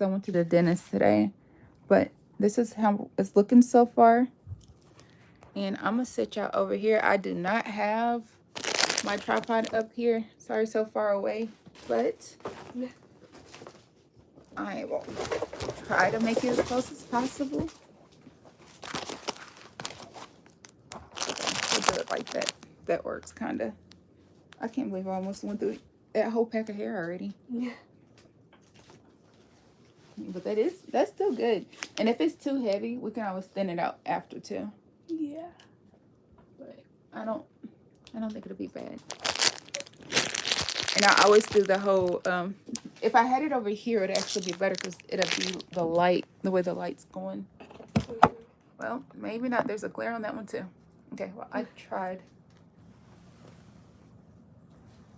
I went to the dentist today, but this is how it's looking so far. And I'm gonna sit y'all over here. I do not have my tripod up here. Sorry, so far away, but I will try to make it as close as possible. We'll do it like that. That works, kinda. I can't believe I almost went through that whole pack of hair already. Yeah. But that's still good. And if it's too heavy, we can always thin it out after too. Yeah. But I don't think it'll be bad. And I always do the whole if I had it over here, it'd actually be better because it'll be the light, the way the light's going. Well, maybe not. There's a glare on that one too. Okay, well, I tried.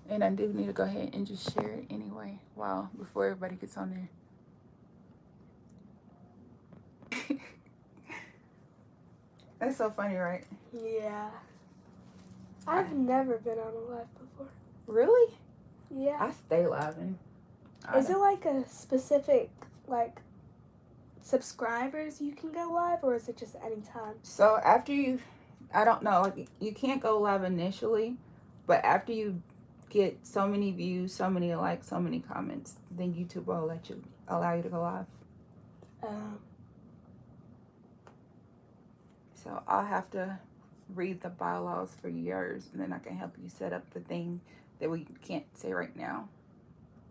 And I do need to go ahead and just share it anyway. Wow, before everybody gets on there. That's so funny, right? Yeah. I've never been on a live before. Really? Yeah. I stay live. Is it like a specific, like, subscribers you can go live, or is it just anytime? So after you, I don't know, like you can't go live initially, but after you get so many views, so many likes, so many comments, then YouTube will allow you to go live. So I'll have to read the bylaws for yours, and then I can help you set up the thing that we can't say right now.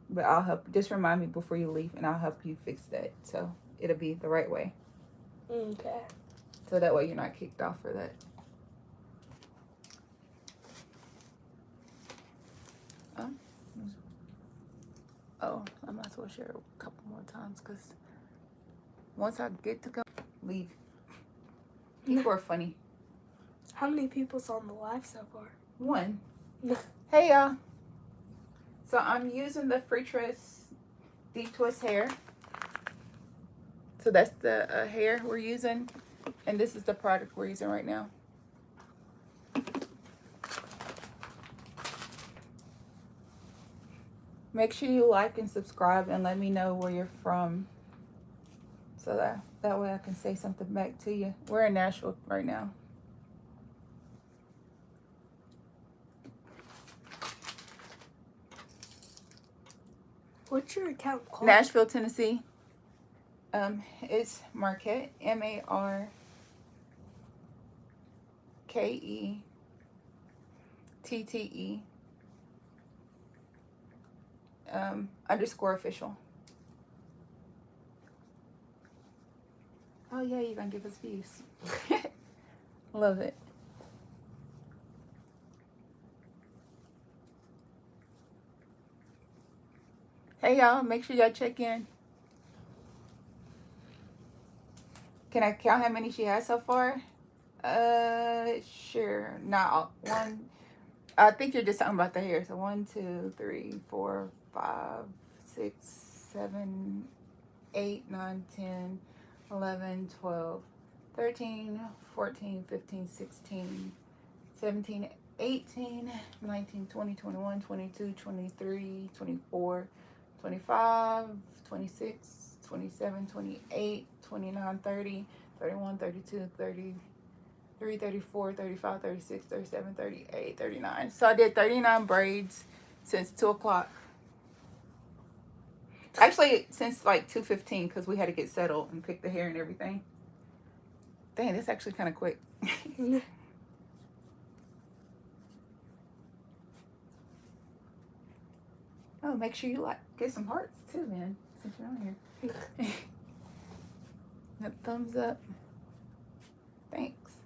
But I'll help. Just remind me before you leave, and I'll help you fix that so it'll be the right way. Okay. So that way you're not kicked off for that. Oh, I might as well share a couple more times because once I get to go, leave. People are funny. How many people's on the live so far? One. Hey, y'all. So I'm using the Free Twist Deep Twist hair. So that's the hair we're using. And this is the product we're using right now. Make sure you like and subscribe and let me know where you're from. So that way I can say something back to you. We're in Nashville right now. What's your account called? Nashville, Tennessee. It's Markette, MARKETTE _ official. Oh yeah, you're gonna give us views. Love it. Hey y'all, make sure y'all check in. Can I count how many she has so far? Sure. Not one. I think you're just talking about the hair. So 1, 2, 3, 4, 5, 6, 7, 8, 9, 10, 11, 12, 13, 14, 15, 16, 17, 18, 19, 20, 21, 22, 23, 24, 25, 26, 27, 28, 29, 30, 31, 32, 33, 34, 35, 36, 37, 38, 39. So I did 39 braids since 2 o'clock. Actually, since like 2:15 because we had to get settled and pick the hair and everything. Dang, that's actually kind of quick. Oh, make sure you get some hearts too, man, since you're on here. That thumbs up. Thanks.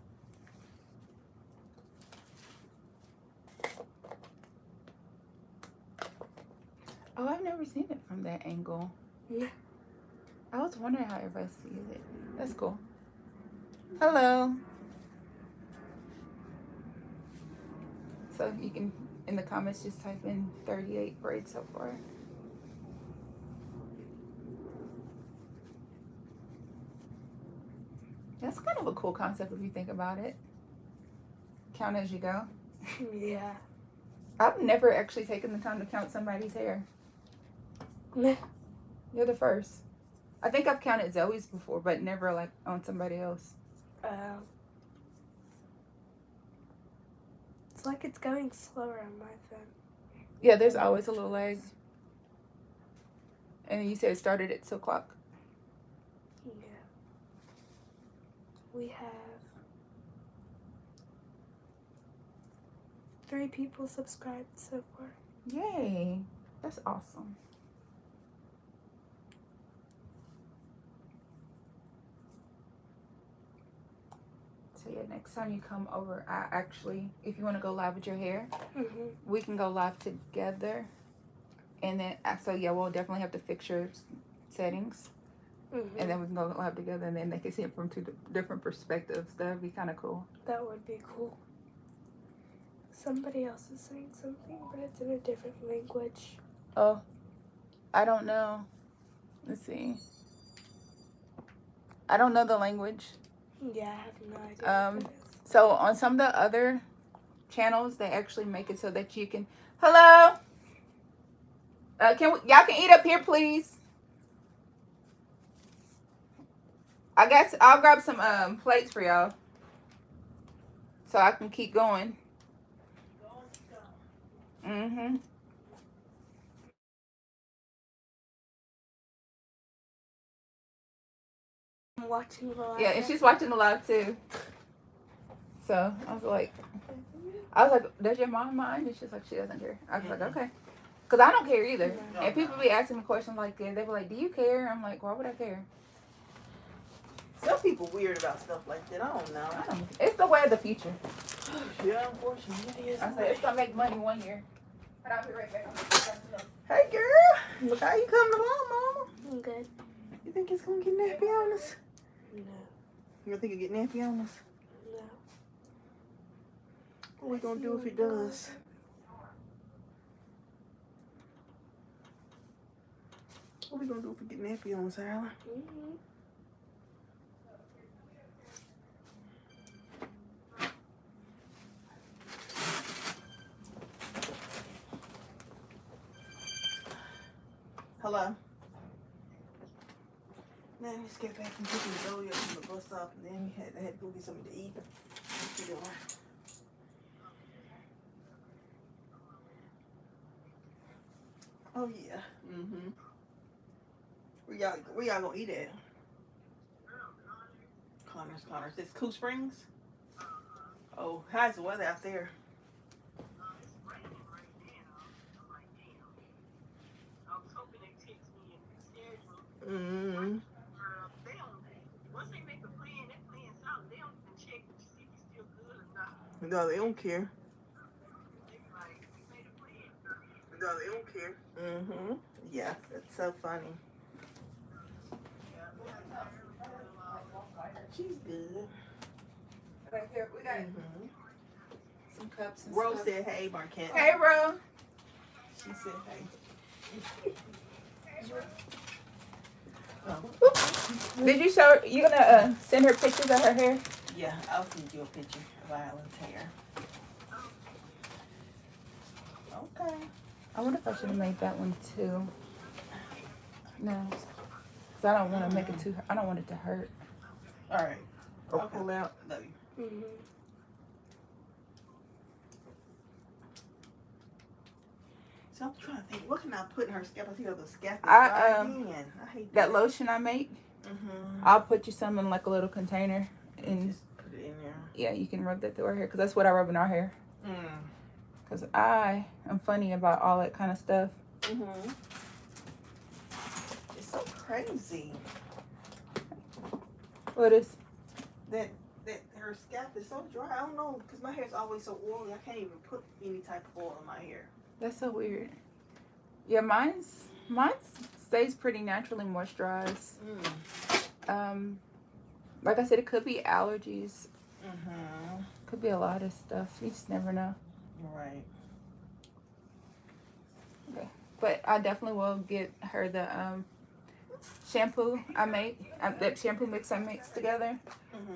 Oh, I've never seen it from that angle. Yeah. I was wondering how everybody sees it. That's cool. Hello. So you can, in the comments, just type in 38 braids so far. That's kind of a cool concept if you think about it. Count as you go. Yeah. I've never actually taken the time to count somebody's hair. You're the first. I think I've counted Zoe's before, but never like on somebody else. It's like it's going slower on my phone. Yeah, there's always a little lag. And you said it started at 2 o'clock. Yeah. We have 3 people subscribed so far. Yay. That's awesome. So yeah, next time you come over, I actually, if you want to go live with your hair, we can go live together. And then, so yeah, we'll definitely have to fix your settings. And then we can go live together, and then they can see it from 2 different perspectives. That would be kind of cool. That would be cool. Somebody else is saying something, but it's in a different language. Oh, I don't know. Let's see. I don't know the language. Yeah, I have no idea what that is. So on some of the other channels, they actually make it so that you can. Hello. Y'all can eat up here, please? I guess I'll grab some plates for y'all, so I can keep going. I'm watching the live. Yeah, and she's watching the live too. So I was like, does your mom mind? And she's like, she doesn't care. I was like, okay. Because I don't care either. No. And people be asking me questions like that. They be like, do you care? I'm like, why would I care? Some people weird about stuff like that. I don't know. It's the way of the future. Yeah, unfortunately, it is. I said, it's going to make money one year. But I'll be right back. Hey, girl. How you coming along, Mama? I'm good. You think it's going to get nappy on us? No. You don't think it'll get nappy on us? No. What we going to do if it does? What we going to do if it get nappy on us, Harlan? Hello. Man, we just got back from picking Zoe up from the bus stop, and then I had to go get something to eat. What you doing? Oh yeah. Where y'all gonna eat at? Connors. This Cool Springs? Oh, how's the weather out there? Mm-hmm. No, they don't care. No, they don't care. Mm-hmm. Yeah, that's so funny. She's good. Right here, we got some cups and Rose stuff. said, hey, Markette. Hey, Ro. She said, hey. Did you show, you gonna send her pictures of her hair? Yeah, I'll send you a picture of Island's hair. Okay. I wonder if I should have made that one too. No. Because I don't want to make it too, I don't want it to hurt. All right. Or Okay. pull out. Love you. So I'm trying to think, what can I put in her scalp? I see the scalp is dry again. I hate that lotion I make, I'll put you some in like a little container and just put it in there. Yeah, you can rub that through our hair because that's what I rub in our hair. Because I am funny about all that kind of stuff. It's so crazy. What is? That her scalp is so dry. I don't know, because my hair's always so oily. I can't even put any type of oil in my hair. That's so weird. Yeah, mine stays pretty naturally moisturized. Like I said, it could be allergies. Could be a lot of stuff. You just never know. Right. Okay. But I definitely will get her the shampoo I make. That shampoo mix I mix together.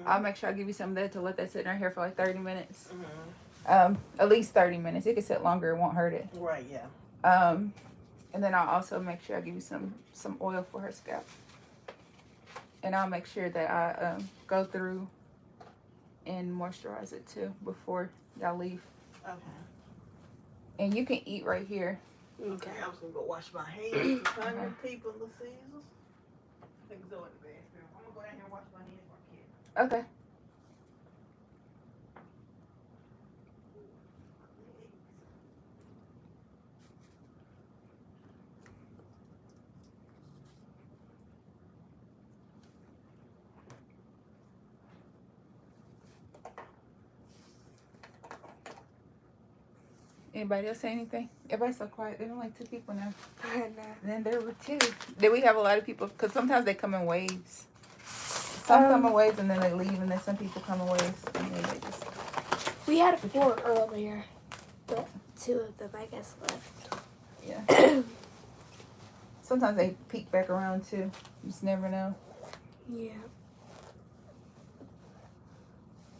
I'll make sure I give you some of that to let that sit in her hair for like 30 minutes. At least 30 minutes. It can sit longer. It won't hurt it. Right, yeah. And then I'll also make sure I give you some oil for her scalp. And I'll make sure that I go through and moisturize it too before y'all leave. Okay. And you can eat right here. Okay, I was gonna go wash my hands. Find them people in the Caesars. I think Zoe in the bathroom. I'm gonna go down here and wash my hands, Markette. Okay. Anybody else say anything? Everybody's so quiet. There's only 2 people now. I know. Then there were 2. Did we have a lot of people? Because sometimes they come in waves. Some come in waves and then they leave, and then some people come in waves and then they just. We had 4 earlier, but 2 of them, I guess, left. Yeah. Sometimes they peek back around too. You just never know. Yeah.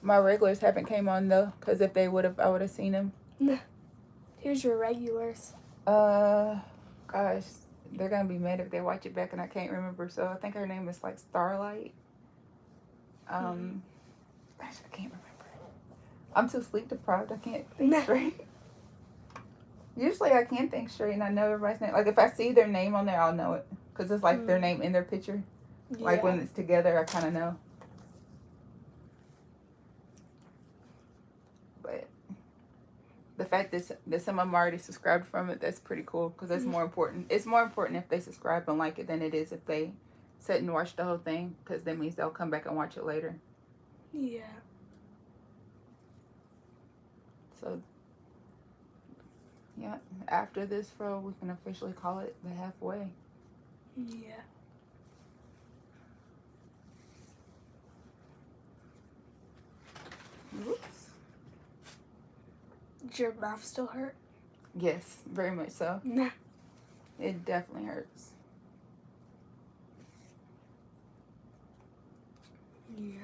My regulars haven't came on though, because if they would have, I would have seen them. Here's your regulars. Gosh, they're gonna be mad if they watch it back and I can't remember. So I think her name is like Starlight. Gosh, I can't remember. I'm too sleep deprived. I can't think straight. Usually I can think straight and I know everybody's name. Like if I see their name on there, I'll know it because it's like their name in their picture. Yeah. Like when it's together, I kind of know. But the fact that some of them already subscribed from it, that's pretty cool because that's more important. It's more important if they subscribe and like it than it is if they sit and watch the whole thing because that means they'll come back and watch it later. Yeah. So, yeah, after this, we can officially call it the halfway. Yeah. Whoops. Did your mouth still hurt? Yes, very much so. Nah. It definitely hurts. Yeah.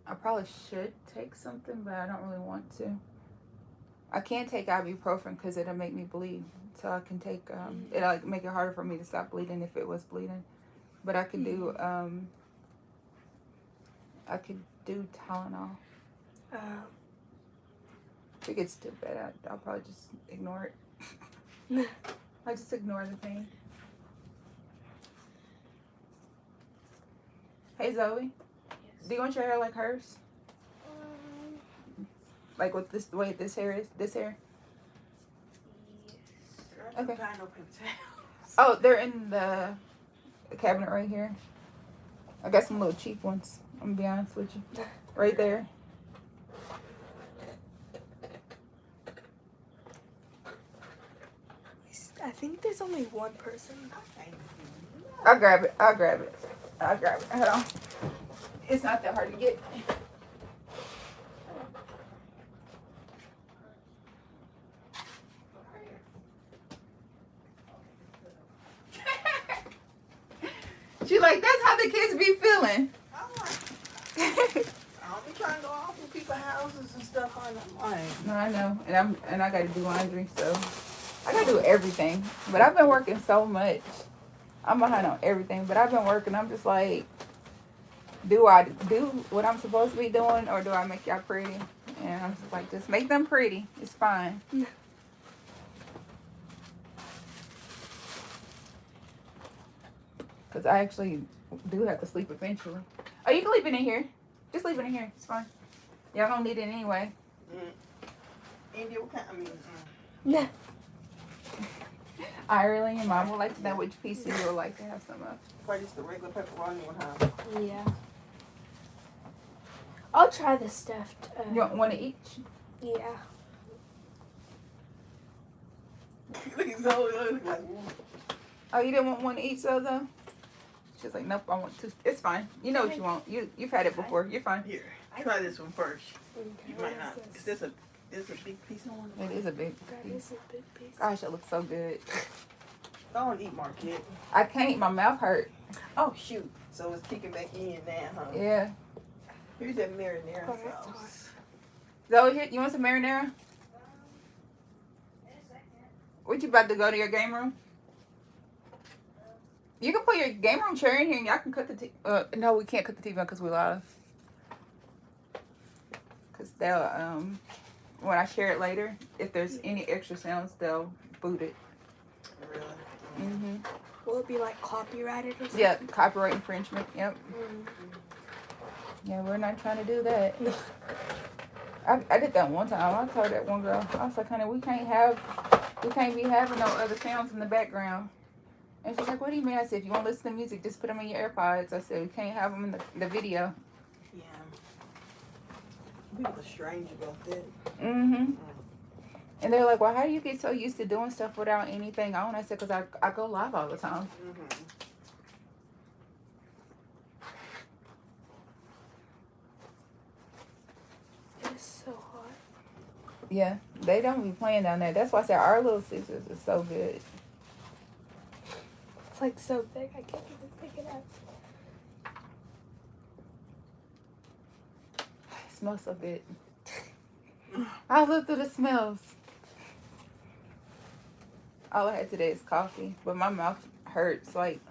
I probably should take something, but I don't really want to. I can't take ibuprofen because it'll make me bleed. So I can take, it'll like make it harder for me to stop bleeding if it was bleeding. But I could do, Tylenol. If it gets too bad, I'll probably just ignore it. I just ignore the pain. Hey Zoe, do you want your hair like hers? Like with this, the way this hair is? This hair? Okay. Oh, they're in the cabinet right here. I got some little cheap ones. I'm gonna be honest with you. Right there. I think there's only one person. I'll grab it. Hold on. It's not that hard to get. She like, that's how the kids be feeling. I'll be trying to go off in people's houses and stuff on them. No, I know. And I gotta do laundry, so I gotta do everything. But I've been working so much. I'm behind on everything, but I've been working. I'm just like, do I do what I'm supposed to be doing, or do I make y'all pretty? And I'm just like, just make them pretty. It's fine. Because I actually do have to sleep eventually. Oh, you can leave it in here. Just leave it in here. It's fine. Y'all don't need it anyway. India, what kind? Nah. Ireland, your mom would like to know which piece you would like to have some of. Probably just the regular pepperoni one, huh? Yeah. I'll try the stuffed. You want one of each? Yeah. Oh, you didn't want one of each though? She's like, nope, I want two. It's fine. You know what you want. You've had it before. You're fine. Here, try this one first. Okay, You what might not. is Is this? this a big piece of one? It is a big That piece. is a big piece. Gosh, it looks so good. Don't eat Markette. I can't. My mouth hurt. Oh shoot! So it's kicking back in now, huh? Yeah. Here's that marinara Oh, that's hot. sauce. Zoe, here, you want some marinara? What, you about to go to your game room? You can put your game room chair in here and y'all can cut the no, we can't cut the TV on because we're live. Because they'll, when I share it later, if there's any extra sounds, they'll boot it. Really? Mm-hmm. Will it be like copyrighted or something? Yeah, copyright infringement. Yep. Mm. Yeah, we're not trying to do that. I did that one time. I told that one girl, I was like, honey, we can't be having no other sounds in the background. And she's like, what do you mean? I said, if you want to listen to music, just put them in your AirPods. I said, we can't have them in the video. Yeah. People are strange about that. Mm-hmm. And they're like, well, how do you get so used to doing stuff without anything on? I said, because I go live all the time. Mm-hmm. It's so hot. Yeah, they don't be playing down there. That's why I said our little sisters is so good. It's like so thick, I can't even pick it up. It smells so good. I look through the smells. All I had today is coffee, but my mouth hurts. Like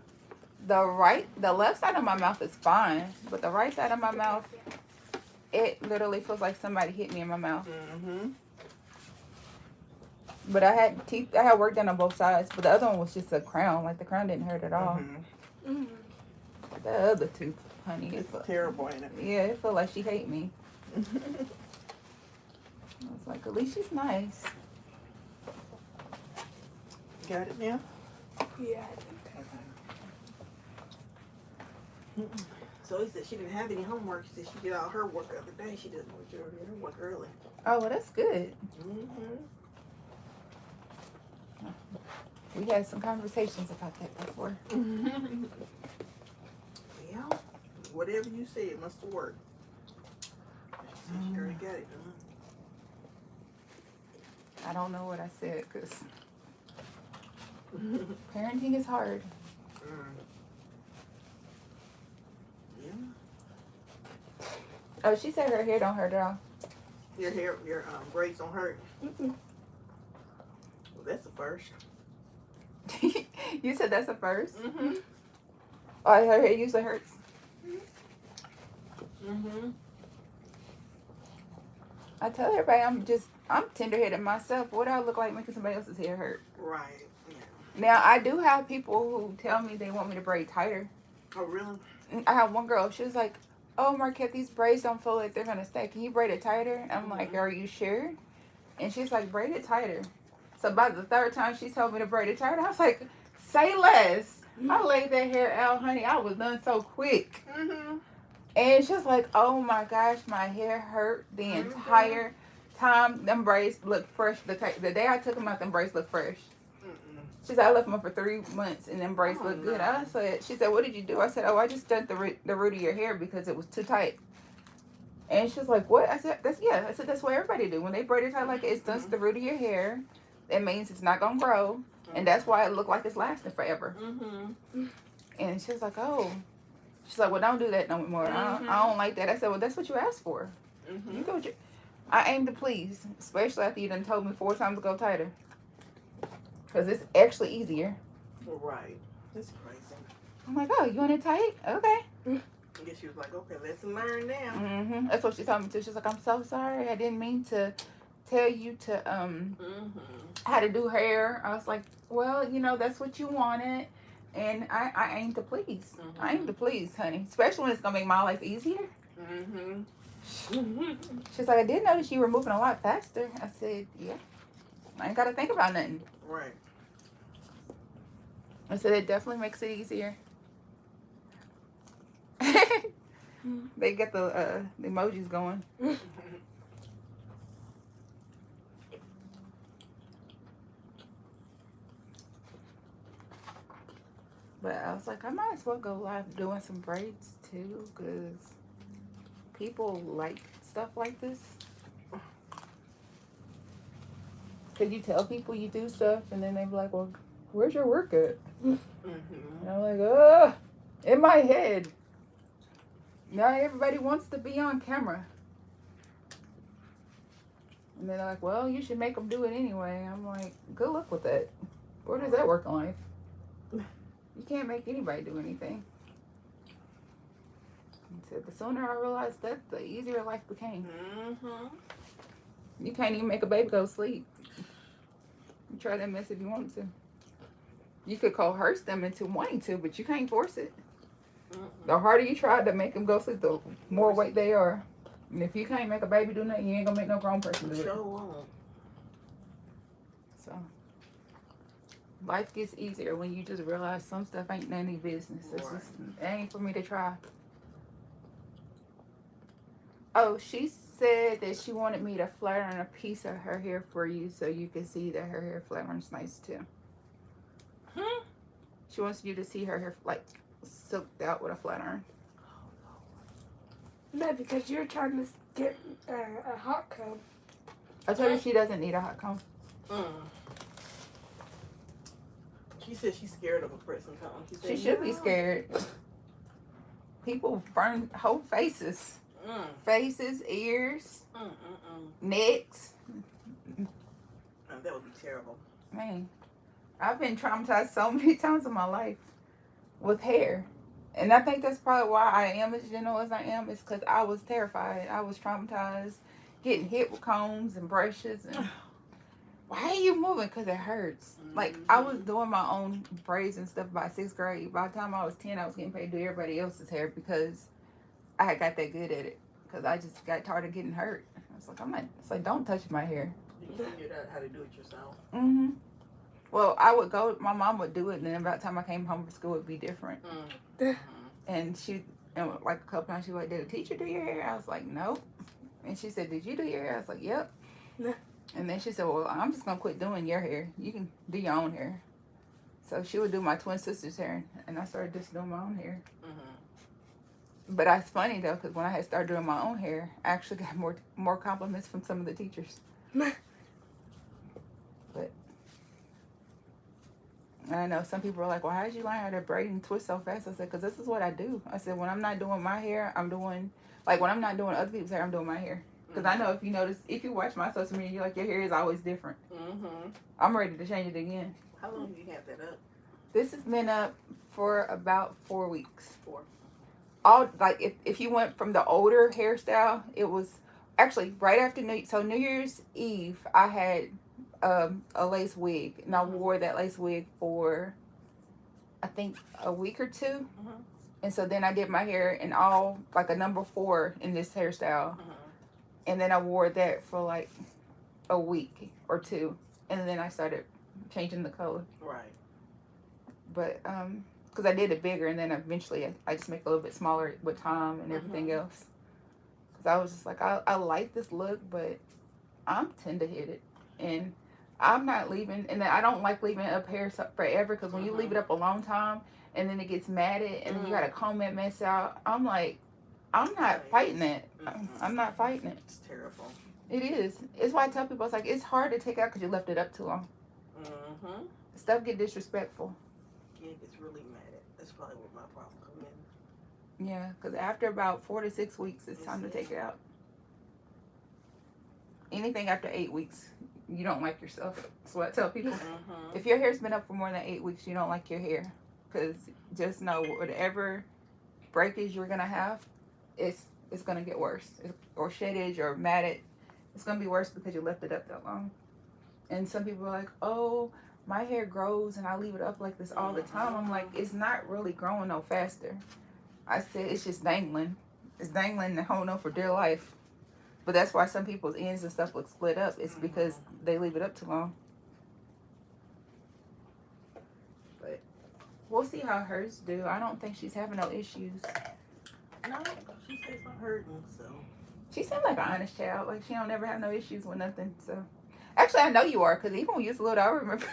the left side of my mouth is fine, but the right side of my mouth, it literally feels like somebody hit me in my mouth. Mm-hmm. But I had work done on both sides, but the other one was just a crown. Like the crown didn't hurt at all. Mm-hmm. The other tooth, honey, It's terrible, ain't it? yeah, it felt like she hate me. I was like, at least she's nice. Got it now? Yeah, I think. Okay. So he said she didn't have any homework. She said she did all her work the other day. She doesn't want to do her work early. Oh, well, that's good. Mm-hmm. We had some conversations about that before. Yeah. Whatever you said must have worked. She said she already got it done. I don't know what I said because parenting is hard. Yeah. Oh, she said her hair don't hurt at all. Your braids don't hurt. Mm-mm. Well, that's the first. You said that's a first? Mm-hmm. Oh, her hair usually hurts. Mm-hmm. I tell everybody I'm tender-headed myself. What do I look like making somebody else's hair hurt? Right. Yeah. Now, I do have people who tell me they want me to braid tighter. Oh, really? I have one girl, she was like, oh, Markette, these braids don't feel like they're going to stay. Can you braid it tighter? And I'm like, are you sure? And she's like, braid it tighter. So by the third time she told me to braid it tighter, I was like, say less. I laid that hair out, honey. I was done so quick. Mm-hmm. And she's like, oh my gosh, my hair hurt the entire time. Them braids look fresh. The day I took them out, them braids look fresh. She said, I left them up for 3 months and them braids look good. I said, she said, what did you do? I said, oh, I just did the root of your hair because it was too tight. And she's like, what? I said, I said, that's what everybody do. When they braid it tight like it stunts the root of your hair. That means it's not going to grow. And that's why it looked like it's lasting forever. Mm-hmm. And she was like, oh. She's like, well, don't do that no more. I don't like that. I said, well, that's what you asked for. Mm-hmm. You go. I aim to please, especially after you done told me 4 times to go tighter. Because it's actually easier. Right. That's crazy. I'm like, oh, you want it tight? Okay. I guess she was like, okay, lesson learned now. Mm-hmm. That's what she told me too. She's like, I'm so sorry. I didn't mean to tell you to how to do hair. I was like, well, that's what you wanted. And I aim to please. I aim to please, honey. Especially when it's going to make my life easier. Mm-hmm. She's like, I did notice you were moving a lot faster. I said, yeah. I ain't got to think about nothing. Right. I said, it definitely makes it easier. They get the emojis going. But I was like, I might as well go live doing some braids too, because people like stuff like this. Because you tell people you do stuff, and then they be like, well, where's your work at? And I'm like, in my head. Not everybody wants to be on camera. And they're like, well, you should make them do it anyway. I'm like, good luck with that. Where does that work in life? You can't make anybody do anything. So the sooner I realized that, the easier life became. Mm-hmm. You can't even make a baby go to sleep. You try that mess if you want to. You could coerce them into wanting to, but you can't force it. The harder you try to make them go to sleep, the more weight they are. And if you can't make a baby do nothing, you ain't gonna make no grown person do it. Sure won't. So life gets easier when you just realize some stuff ain't none of your business. It's Right. just, it ain't for me to try. Oh, she said that she wanted me to flat iron a piece of her hair for you so you can see that her hair flat iron's nice too. She wants you to see her hair like soaked out with a flat iron. No, because you're trying to get a hot comb. I told her she doesn't need a hot comb. She said she's scared of a pressing comb. She should be scared. People burn whole faces. Faces, ears, necks. That would be terrible. Man, I've been traumatized so many times in my life with hair. And I think that's probably why I am as gentle as I am, is because I was terrified. I was traumatized, getting hit with combs and brushes. And why are you moving? Because it hurts. Like, I was doing my own braids and stuff by 6th grade. By the time I was 10, I was getting paid to do everybody else's hair because I had got that good at it. Because I just got tired of getting hurt. I was like, it's like, don't touch my hair. You figured out how to do it yourself. Mm-hmm. Well, I would go, my mom would do it, and then by the time I came home from school, it'd be different. And like a couple times, she was like, did a teacher do your hair? I was like, nope. And she said, did you do your hair? I was like, yep. And then she said, well, I'm just going to quit doing your hair. You can do your own hair. So she would do my twin sister's hair, and I started just doing my own hair. But it's funny, though, because when I had started doing my own hair, I actually got more compliments from some of the teachers. But I know some people are like, well, how did you learn how to braid and twist so fast? I said, because this is what I do. I said, when I'm not doing my hair, I'm doing, like, when I'm not doing other people's hair, I'm doing my hair. Because I know if you notice, if you watch my social media, you're like, your hair is always different. I'm ready to change it again. How long have you had that up? This has been up for about 4 weeks. 4. All, like, if you went from the older hairstyle, it was actually right after New Year's Eve, I had a lace wig, and I wore that lace wig for I think a week or 2, and so then I did my hair in all like a number 4 in this hairstyle, and then I wore that for like a week or 2, and then I started changing the color. Right. But because I did it bigger, and then eventually I just make it a little bit smaller with time and everything else. Because I was just like, I like this look, but I'm tender-headed, and I'm not leaving, and then I don't like leaving up hair forever, because when you leave it up a long time, and then it gets matted, and then you gotta comb that mess out, I'm like, I'm not fighting that. I'm not fighting it. It's terrible. It is. It's why I tell people, it's like, it's hard to take out because you left it up too long. Stuff get disrespectful. Yeah, it gets really mad. That's probably where my problem comes in. Yeah, because after about 4 to 6 weeks, it's time to take it out. Anything after 8 weeks, you don't like yourself. That's what I tell people. If your hair's been up for more than 8 weeks, you don't like your hair. Because just know, whatever breakage you're going to have, it's going to get worse. Or sheddage or matted. It's going to be worse because you left it up that long. And some people are like, oh, my hair grows and I leave it up like this all the time. I'm like, it's not really growing no faster. I said, it's just dangling. It's dangling and holding on for dear life. But that's why some people's ends and stuff look split up. It's because they leave it up too long. But we'll see how hers do. I don't think she's having no issues. No, she says I'm hurting, so. She seems like an honest child. Like, she don't never have no issues with nothing. So, actually, I know you are, because even when you was little, I remember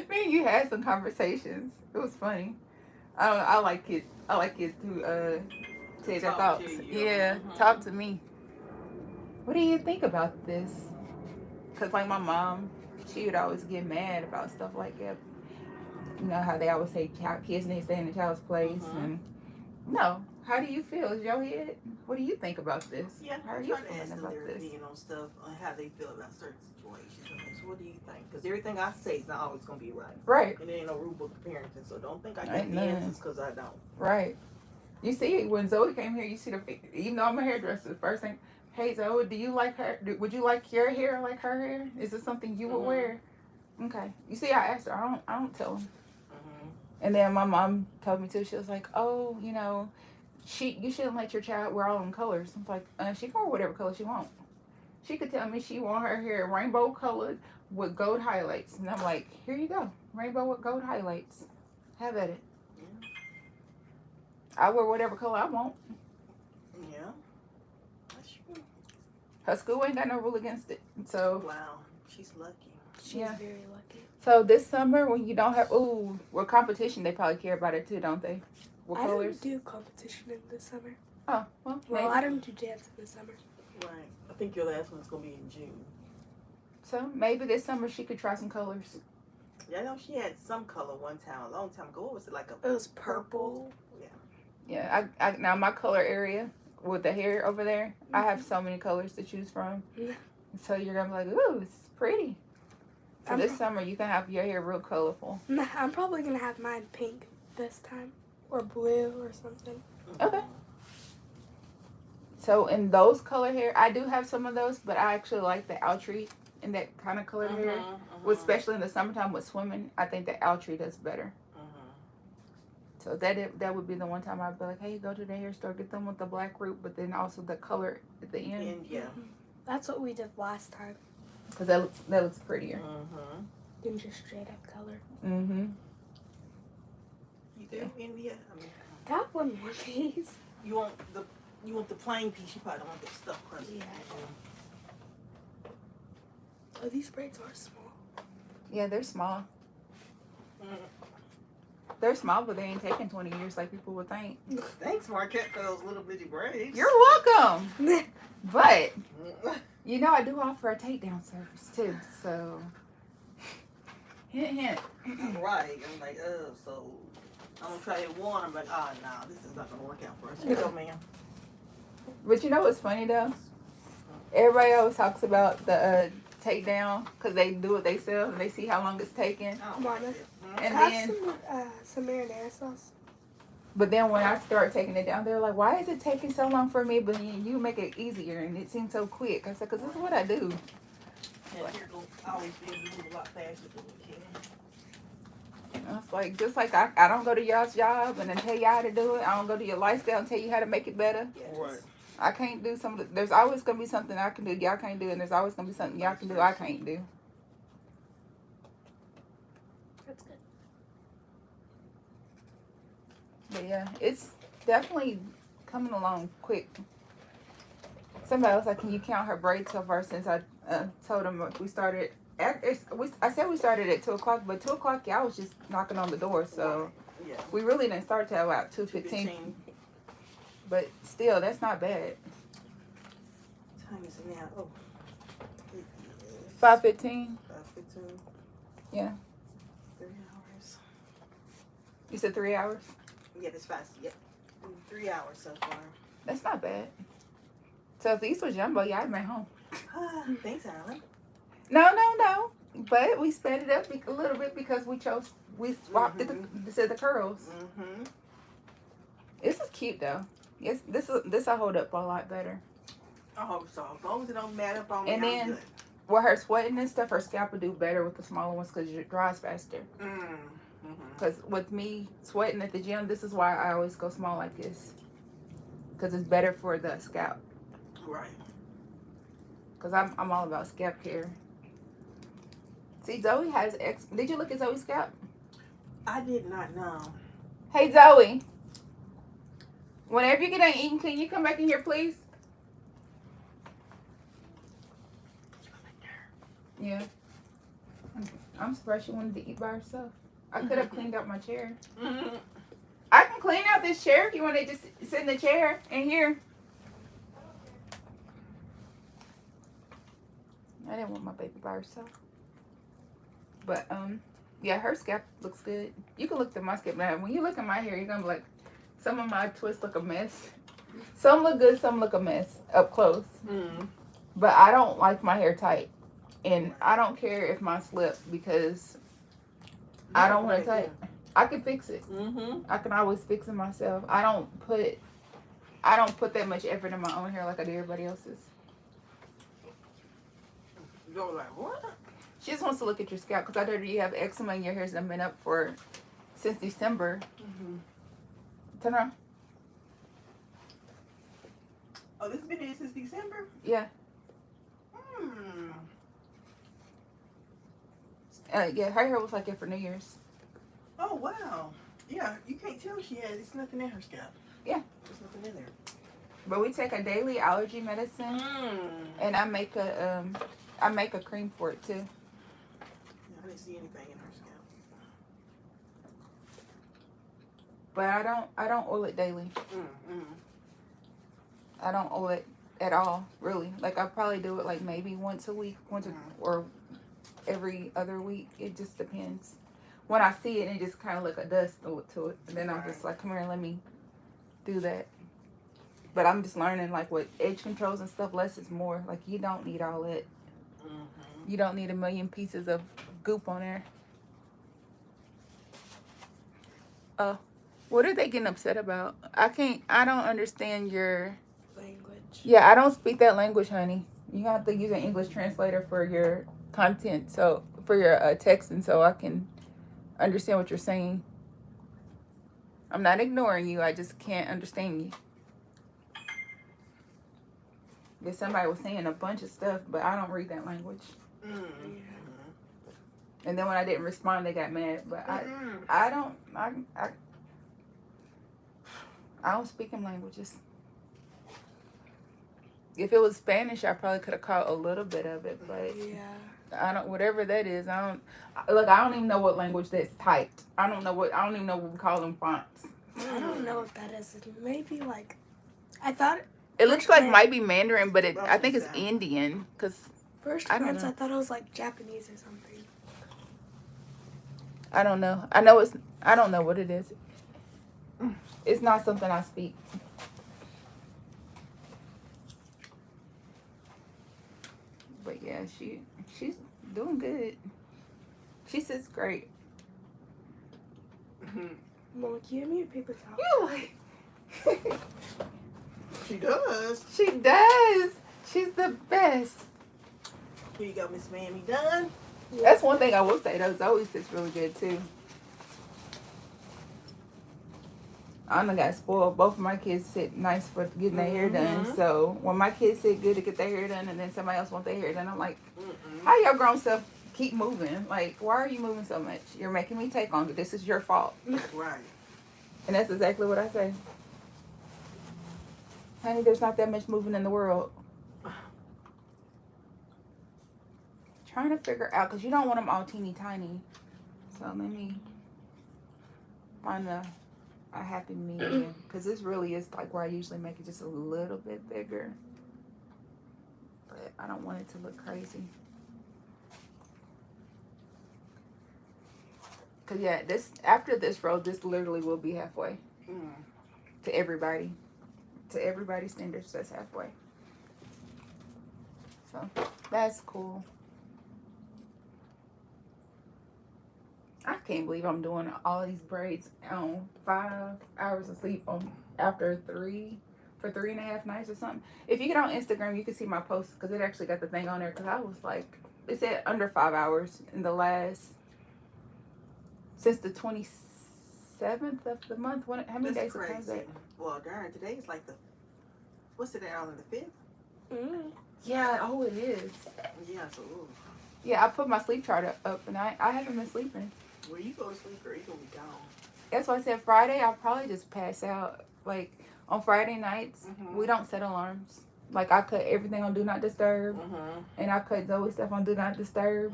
me and you had some conversations. It was funny. I like kids. I like kids who say their thoughts. Yeah, talk to me. What do you think about this? Because, like, my mom, she would always get mad about stuff like that. You know how they always say kids need to stay in the child's place. And no, how do you feel? Is your head? What do you think about this? Yeah, How are I'm you trying to feeling ask them about their this? opinion on stuff, on how they feel about certain situations. That's what do you think? Because everything I say is not always gonna be right. Right. And there ain't no rule book of parenting, so don't think I got Ain't the none. answers because I don't. Right. You see, when Zoe came here, you see even though I'm a hairdresser, the first thing, hey Zoe, do you like her? Would you like your hair like her hair? Is this something you would wear? Okay. You see, I asked her. I don't tell them. And then my mom told me too. She was like, oh, you know, you shouldn't let your child wear all them colors. I was like, she can wear whatever color she wants. She could tell me she want her hair rainbow colored with gold highlights, and I'm like, here you go, rainbow with gold highlights. Have at it. Yeah. I wear whatever color I want. Yeah. That's true. Her school ain't got no rule against it. So Wow. She's lucky. She's Yeah. very lucky. So this summer when you don't have with competition, they probably care about it too, don't they? What I colors? don't do competition in the summer. Oh, well, Well, I don't do dance in the summer. Right. I think your last one's gonna be in June. So maybe this summer she could try some colors. Yeah, I know she had some color one time, a long time ago. What was it, like a It was purple. Yeah. Yeah, I now my color area with the hair over there, I have so many colors to choose from. So you're gonna be like, ooh, it's pretty. So this summer you can have your hair real colorful. Nah, I'm probably gonna have mine pink this time, or blue, or something. Okay. So in those color hair, I do have some of those, but I actually like the Altry in that kind of colored hair. Especially in the summertime with swimming, I think the Altry does better. So that would be the one time I'd be like, hey, go to the hair store, get them with the black root, but then also the color at the end. And yeah. That's what we did last time. Because that looks prettier. Than just straight up color. Mm-hmm. You do, India? I mean, Got one more piece. you want the plain piece. You probably don't want the stuff crusty. Yeah. Oh, these braids are small. Yeah, they're small. Mm. They're small, but they ain't taking 20 years like people would think. Thanks, Markette, for those little bitty braids. You're welcome. But, you know, I do offer a takedown service, too. So, hint, hint. Right. I'm like, so I'm going to try it one. I'm like, nah, this is not going to work out for us. Here you go, ma'am. But you know what's funny, though? Everybody always talks about the takedown because they do it themselves and they see how long it's taking. Mama. And Have then, some marinara sauce. but then when I start taking it down, they're like, why is it taking so long for me? But you make it easier and it seems so quick. I said, because this is what I do. And here go, I always be able to move a lot faster than we can. I was like, just like I don't go to y'all's job and then tell y'all how to do it. I don't go to your lifestyle and tell you how to make it better. Yes. Right. I can't do there's always going to be something I can do y'all can't do, and there's always going to be something y'all can do I can't do. That's good. But yeah, it's definitely coming along quick. Somebody was like, can you count her braids so far since I told them we started I said we started at 2 o'clock, but 2 o'clock y'all was just knocking on the door, so Yeah. we really didn't start till about 2:15. But still, that's not bad. Time is it now? Oh. 5:15. 5:15. Yeah. 3 hours. You said 3 hours? Yeah, that's fast. Yeah. 3 hours so far. That's not bad. So if these was jumbo, y'all been home. Thanks, Alan. No. But we sped it up a little bit because we swapped the curls. Mm-hmm. This is cute though. Yes, this will hold up a lot better. I hope so. As long as it don't matter on me, And then- I'm good. With her sweating and stuff, her scalp will do better with the smaller ones because it dries faster. Mm-hmm. Because with me sweating at the gym, this is why I always go small like this. Because it's better for the scalp. Right. Because I'm all about scalp care. See, Zoe has Did you look at Zoe's scalp? I did not know. Hey, Zoe. Whenever you get done eating, can you come back in here, please? Yeah. I'm surprised she wanted to eat by herself. I could have cleaned out my chair. Mm-hmm. I can clean out this chair if you want to just sit in the chair in here. I didn't want my baby by herself. But, yeah, her scalp looks good. You can look at my scalp now. When you look at my hair, you're going to be like, some of my twists look a mess. Some look good, some look a mess up close. Mm-hmm. But I don't like my hair tight. And I don't care if mine slip because I don't want to take. I can fix it. I can always fix it myself. I don't put that much effort in my own hair like I do everybody else's. You're like, what? She just wants to look at your scalp because I told her you have eczema and your hair's been up since December. Turn around. Oh, this has been here since December? Yeah. Yeah, her hair was like it for New Year's. Oh, wow. Yeah, you can't tell she has. It's nothing in her scalp. Yeah. There's nothing in there. But we take a daily allergy medicine, and I make a cream for it too. Yeah, I didn't see anything in her scalp. But I don't oil it daily. I don't oil it at all, really. Like I probably do it like maybe once a week, or every other week. It just depends. When I see it, it just kind of look a dust to it, and then I'm just like, come here, let me do that. But I'm just learning like with edge controls and stuff, less is more. Like you don't need all that. You don't need a million pieces of goop on there. What are they getting upset about? I don't understand your language. Yeah, I don't speak that language, honey. You have to use an English translator for your content, so for your texting, so I can understand what you're saying. I'm not ignoring you. I just can't understand you. Yeah, somebody was saying a bunch of stuff, but I don't read that language. And then when I didn't respond, they got mad. But I don't speak them languages. If it was Spanish, I probably could have caught a little bit of it, but I don't. Whatever that is, I don't even know what language that's typed. I don't even know what we call them fonts. I don't know what that is. Maybe like, I thought it looks like might be Mandarin, but I think it's Indian. Cause first glance, I thought it was like Japanese or something. I don't know. I don't know what it is. It's not something I speak. But yeah, she's doing good. She sits great. Mom, can you give me a paper towel? You like She does. She does. She's the best. Here you go, Miss Mammy. Done. That's one thing I will say though. Zoe sits really good too. I done got spoiled. Both of my kids sit nice for getting their hair done. So when my kids sit good to get their hair done, and then somebody else want their hair done, I'm like, how your grown self keep moving? Like, why are you moving so much? You're making me take longer. This is your fault. Right. And that's exactly what I say. Honey, there's not that much moving in the world. Trying to figure out, because you don't want them all teeny tiny. So let me find a happy medium. Because this really is like where I usually make it just a little bit bigger. But I don't want it to look crazy. Because yeah, after this row, this literally will be halfway. To everybody. To everybody's standards, that's halfway. So that's cool. I can't believe I'm doing all these braids on 5 hours of sleep after 3.5 nights or something. If you get on Instagram, you can see my post because it actually got the thing on there. Because I was like, it said under 5 hours in the since the 27th of the month. How many days was that? Well, darn, today's like what's today, on the 5th? Yeah, oh it is. Yeah, so yeah, I put my sleep chart up and I haven't been sleeping. Well, you go to sleep or you gonna be gone. That's why I said Friday I'll probably just pass out. Like on Friday nights, we don't set alarms. Like I cut everything on Do Not Disturb, and I cut Zoe stuff on Do Not Disturb,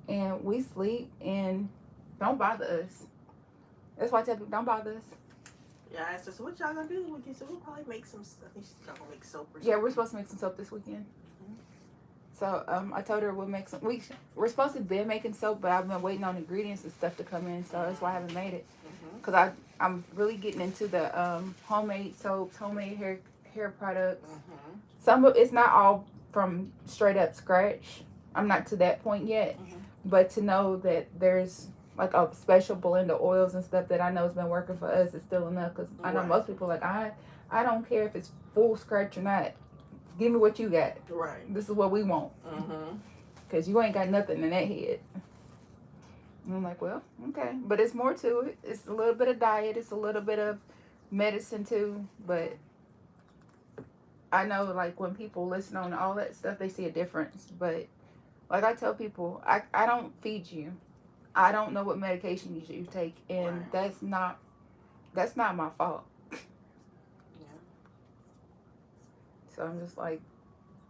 and we sleep and don't bother us. That's why I tell people don't bother us. Yeah, I asked her, so what y'all gonna do this weekend? So we'll probably make some stuff. I think she's gonna make soap or something. Yeah, we're supposed to make some soap this weekend. So I told her we'll make some. We're supposed to be making soap, but I've been waiting on ingredients and stuff to come in, so that's why I haven't made it. Because I'm really getting into the homemade soaps, homemade hair products. Some of it's not all from straight up scratch. I'm not to that point yet, Mhm. but to know that there's like a special blend of oils and stuff that I know has been working for us is still enough. Because I know Right. most people like I don't care if it's full scratch or not. Give me what you got. Right. This is what we want. Mhm. Because you ain't got nothing in that head. And I'm like, well, okay. But it's more to it. It's a little bit of diet. It's a little bit of medicine too. But I know like when people listen on all that stuff, they see a difference. But like I tell people, I don't feed you. I don't know what medication you take. And Right. that's not my fault. Yeah. So I'm just like,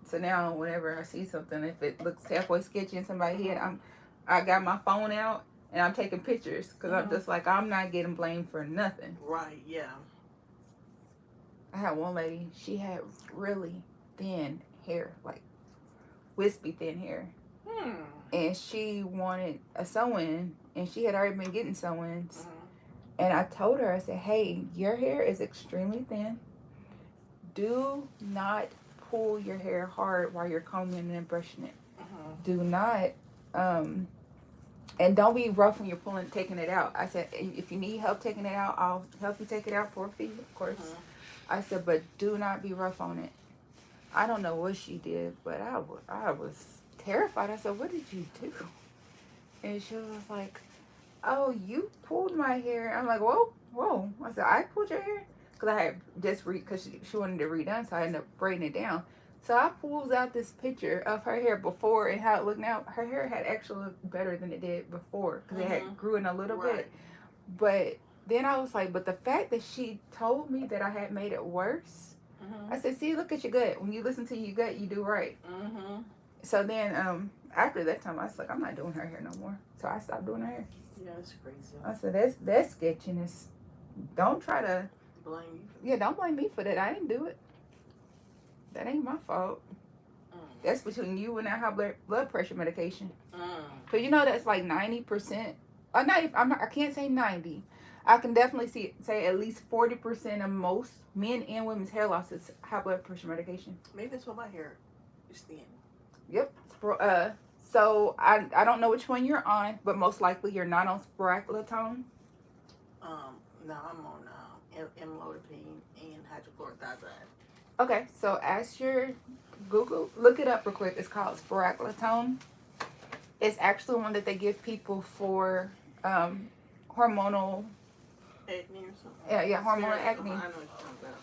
so now whenever I see something, if it looks halfway sketchy in somebody's head, I got my phone out and I'm taking pictures because I'm just like, I'm not getting blamed for nothing. Right. Yeah. I had one lady, she had really thin hair, like wispy thin hair. And she wanted a sew-in, and she had already been getting sew-ins. And I told her, I said, hey, your hair is extremely thin. Do not pull your hair hard while you're combing and brushing it. Do not, and don't be rough when you're taking it out. I said, if you need help taking it out, I'll help you take it out for a fee, of course. I said, but do not be rough on it. I don't know what she did, but I was terrified. I said, what did you do? And she was like, oh, you pulled my hair. I'm like, whoa. I said, I pulled your hair? Because I had just because she wanted it redone, so I ended up braiding it down. So I pulls out this picture of her hair before and how it looked now. Her hair had actually looked better than it did before because it had grew in a little bit. But then I was like, but the fact that she told me that I had made it worse, I said, see, look at your gut. When you listen to your gut, you do right. So then after that time, I was like, I'm not doing her hair no more. So I stopped doing her hair. Yeah, that's crazy. I said, that's sketchiness. Don't try to Blame you. Yeah, don't blame me for that. I didn't do it. That ain't my fault. That's between you and that high blood pressure medication. Cause you know that's like 90%. I can't say 90. I can definitely say at least 40% of most men and women's hair loss is high blood pressure medication. Maybe that's what my hair is thin. Yep. So I don't know which one you're on, but most likely you're not on spironolactone. No, I'm on amlodipine and hydrochlorothiazide. Okay, so ask your Google, look it up real quick. It's called spironolactone. It's actually one that they give people for hormonal acne or something. Yeah, hormonal acne. I know what you're talking about.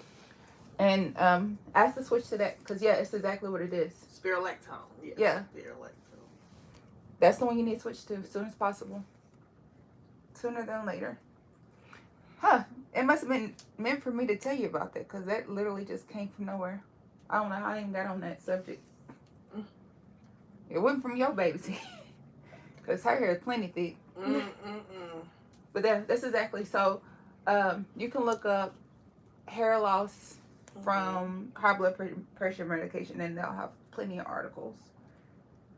And ask to switch to that because it's exactly what it is. Spironolactone. Yes. Yeah. Spironolactone. That's the one you need to switch to as soon as possible. Sooner than later. Huh. It must have been meant for me to tell you about that because that literally just came from nowhere. I don't know how I even got on that subject. It wasn't from your baby because her hair is plenty thick. But that's exactly so. You can look up hair loss from high blood pressure medication and they'll have plenty of articles.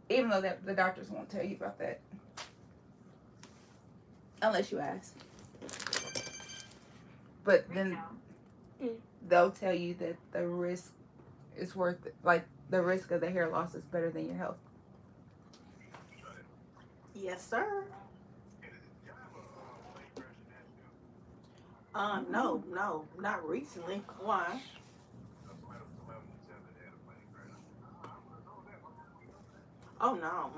Even though the doctors won't tell you about that. Unless you ask. But then they'll tell you that the risk is worth it. Like the risk of the hair loss is better than your health. Yes, sir. No, not recently. Why? Oh no,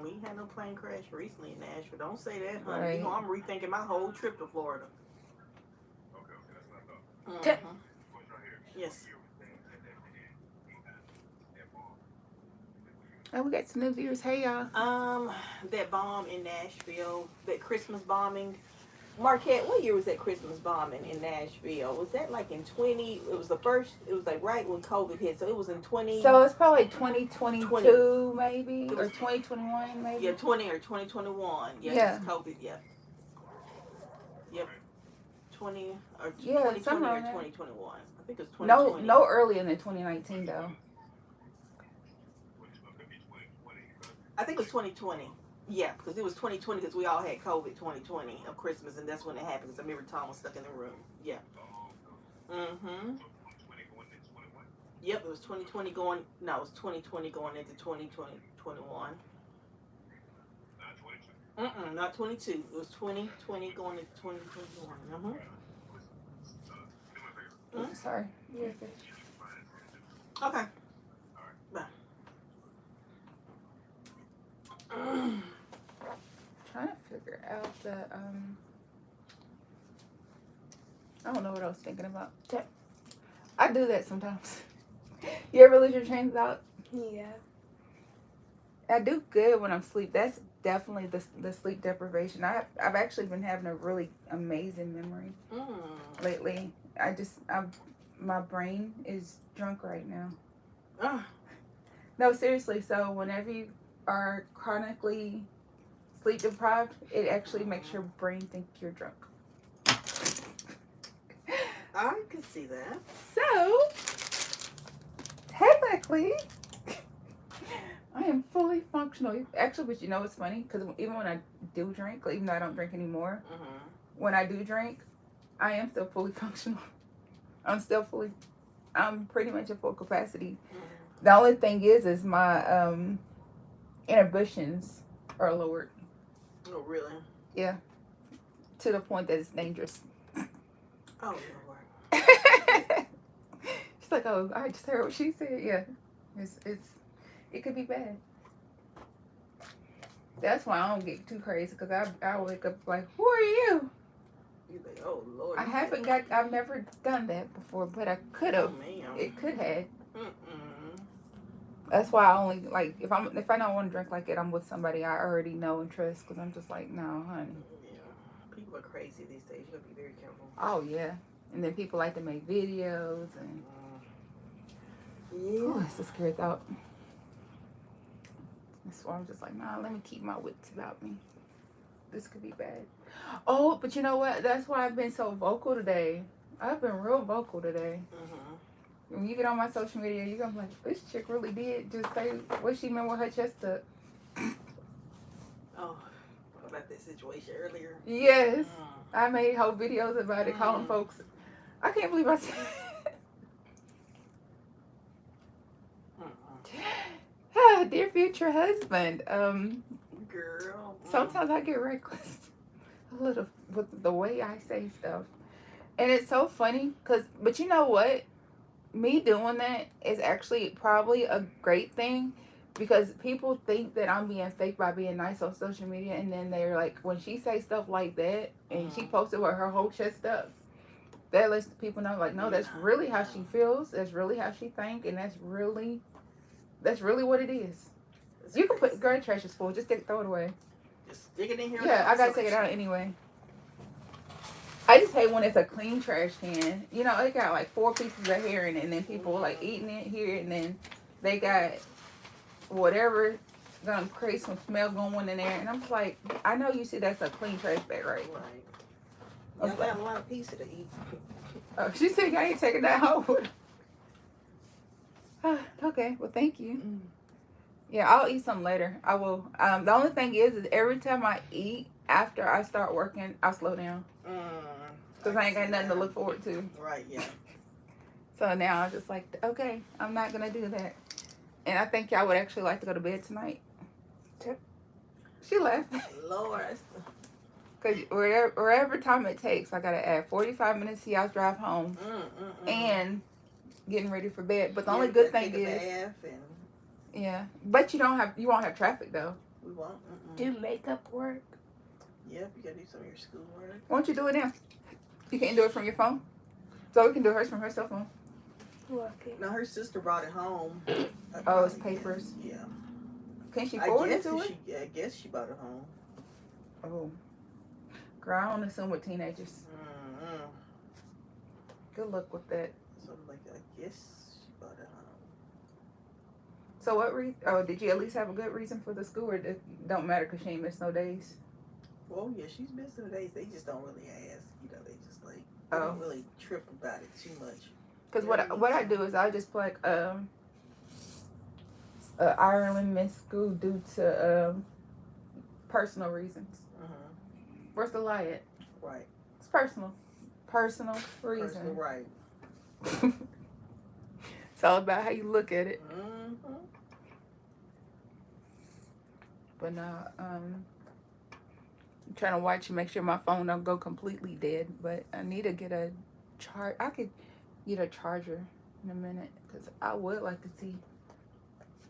we ain't had no plane crash recently in Nashville. Don't say that, honey. Right. You know I'm rethinking my whole trip to Florida. Yes. Oh, we got some new viewers. Hey, y'all. That bomb in Nashville, that Christmas bombing. Markette, what year was that Christmas bombing in Nashville? Was that like in 20? It was the first. It was like right when COVID hit, so it was in 20. So it's probably 2022 maybe, or 2021 maybe. Yeah, 20 or 2021. Yeah. It's COVID. Yeah. Yep. 20 or Yeah, 2020 or like 2021. I think it was 2020. No earlier than 2019 though. I think it was 2020. Yeah, because it was 2020 because we all had COVID 2020 of Christmas, and that's when it happened. Because I remember Tom was stuck in the room. Yeah. Yep, it was 2020 going. No, it was 2020 going into 2021. Not 22. It was 2020 going into 2021. Sorry. You're good. Okay. Bye. Trying to figure out the I don't know what I was thinking about. I do that sometimes. You ever lose your train of thought? Yeah. I do good when I'm asleep. That's definitely the sleep deprivation. I've actually been having a really amazing memory lately. My brain is drunk right now. No, seriously. So whenever you are chronically sleep deprived, it actually makes your brain think you're drunk. I can see that. So technically, I am fully functional. Actually, but you know what's funny? Because even when I do drink, even though I don't drink anymore, when I do drink, I am still fully functional. I'm pretty much at full capacity. The only thing is my inhibitions are lowered. Oh, really? Yeah. To the point that it's dangerous. Oh, Lord. She's like, oh, I just heard what she said. Yeah. It could be bad. That's why I don't get too crazy, because I wake up like, who are you? You think, oh, Lord. I've never done that before, but I could have. Oh, man. It could have. That's why I only, like, if I don't want to drink like that, I'm with somebody I already know and trust, because I'm just like, no, honey. Yeah. People are crazy these days. You got to be very careful. Oh, yeah. And then people like to make videos and... Yeah. Oh, that's a scary thought. That's why I'm just like, nah, let me keep my wits about me. This could be bad. Oh, but you know what? That's why I've been so vocal today. I've been real vocal today. When you get on my social media, you're going to be like, this chick really did just say what she meant with her chest up. Oh, about that situation earlier? Yes. I made whole videos about it, calling folks. I can't believe I said dear future husband, girl. Sometimes I get reckless a little with the way I say stuff. And it's so funny, but you know what? Me doing that is actually probably a great thing, because people think that I'm being fake by being nice on social media, and then they're like, when she say stuff like that, and she posted with her whole chest up, that lets people know, like, no, that's really how she feels, that's really how she think, and that's really what it is. You can put, girl, trash is full, just throw it away. Just stick it in here. Yeah, I gotta take it out anyway. I just hate when it's a clean trash can. You know, it got like 4 pieces of hair in it, and then people like eating it here, and then they got whatever gonna create some smell going in there. And I'm just like, I know you see that's a clean trash bag, right? Right. Y'all got a lot of pieces to eat. Oh, she said I ain't taking that home. Okay, well, thank you. Yeah, I'll eat some later. I will. The only thing is every time I eat after I start working, I slow down. Because I ain't got nothing to look forward to. Right, yeah. So now I'm just like, okay, I'm not going to do that. And I think y'all would actually like to go to bed tonight. She left. Lord. Because wherever time it takes, I got to add 45 minutes to y'all's drive home. And getting ready for bed. But the only good thing is... Yeah. But you won't have traffic, though. We won't. Do makeup work? Yep, you got to do some of your schoolwork. Why don't you do it now? You can't do it from your phone? So we can do hers from her cell phone. Okay. No, her sister brought it home. Oh, it's papers? Yeah. Can she forward it to her? I guess she brought it home. Oh. Girl, I don't assume with teenagers. Good luck with that. So I'm like, I guess she brought it home. So what reason? Oh, did you at least have a good reason for the school, or it don't matter because she ain't missed no days? Well, yeah, she's missing the days. They just don't really ask. You know, they just like, they don't really trip about it too much. Because what I do is I just play Ireland missed school due to personal reasons. Where's the lie at? Right. It's personal reason. Personal, right. It's all about how you look at it. Mm-hmm. But now, I'm trying to watch and make sure my phone don't go completely dead. But I need to get a charge. I could get a charger in a minute because I would like to see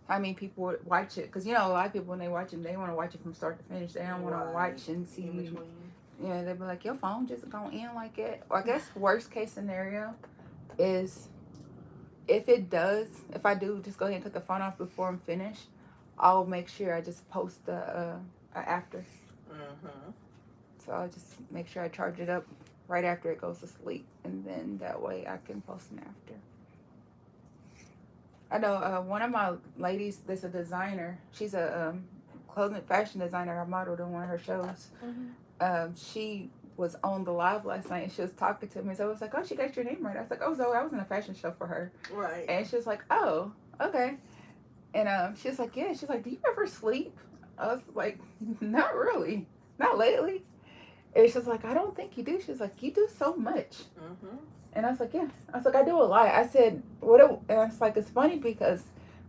how many people would watch it. Because, you know, a lot of people, when they watch it, they want to watch it from start to finish. They don't want to watch and see. In between. Yeah, they'd be like, your phone just gonna end like that. Or I guess worst case scenario is if I do just go ahead and cut the phone off before I'm finished, I'll make sure I just post the after. Mm-hmm. So I'll just make sure I charge it up right after it goes to sleep, and then that way I can post an after. I know one of my ladies that's a designer. She's a clothing fashion designer. I modeled on one of her shows. Mm-hmm. She was on the live last night and she was talking to me. So I was like, oh, she got your name right. I was like, oh, Zoe, I was in a fashion show for her. Right. And she was like, oh, okay. And she was like, yeah. She's like, do you ever sleep? I was like, not really. Not lately. And she was like, I don't think you do. She was like, you do so much. Mm-hmm. And I was like, yeah. I was like, I do a lot. I said, what? And I was like, it's funny because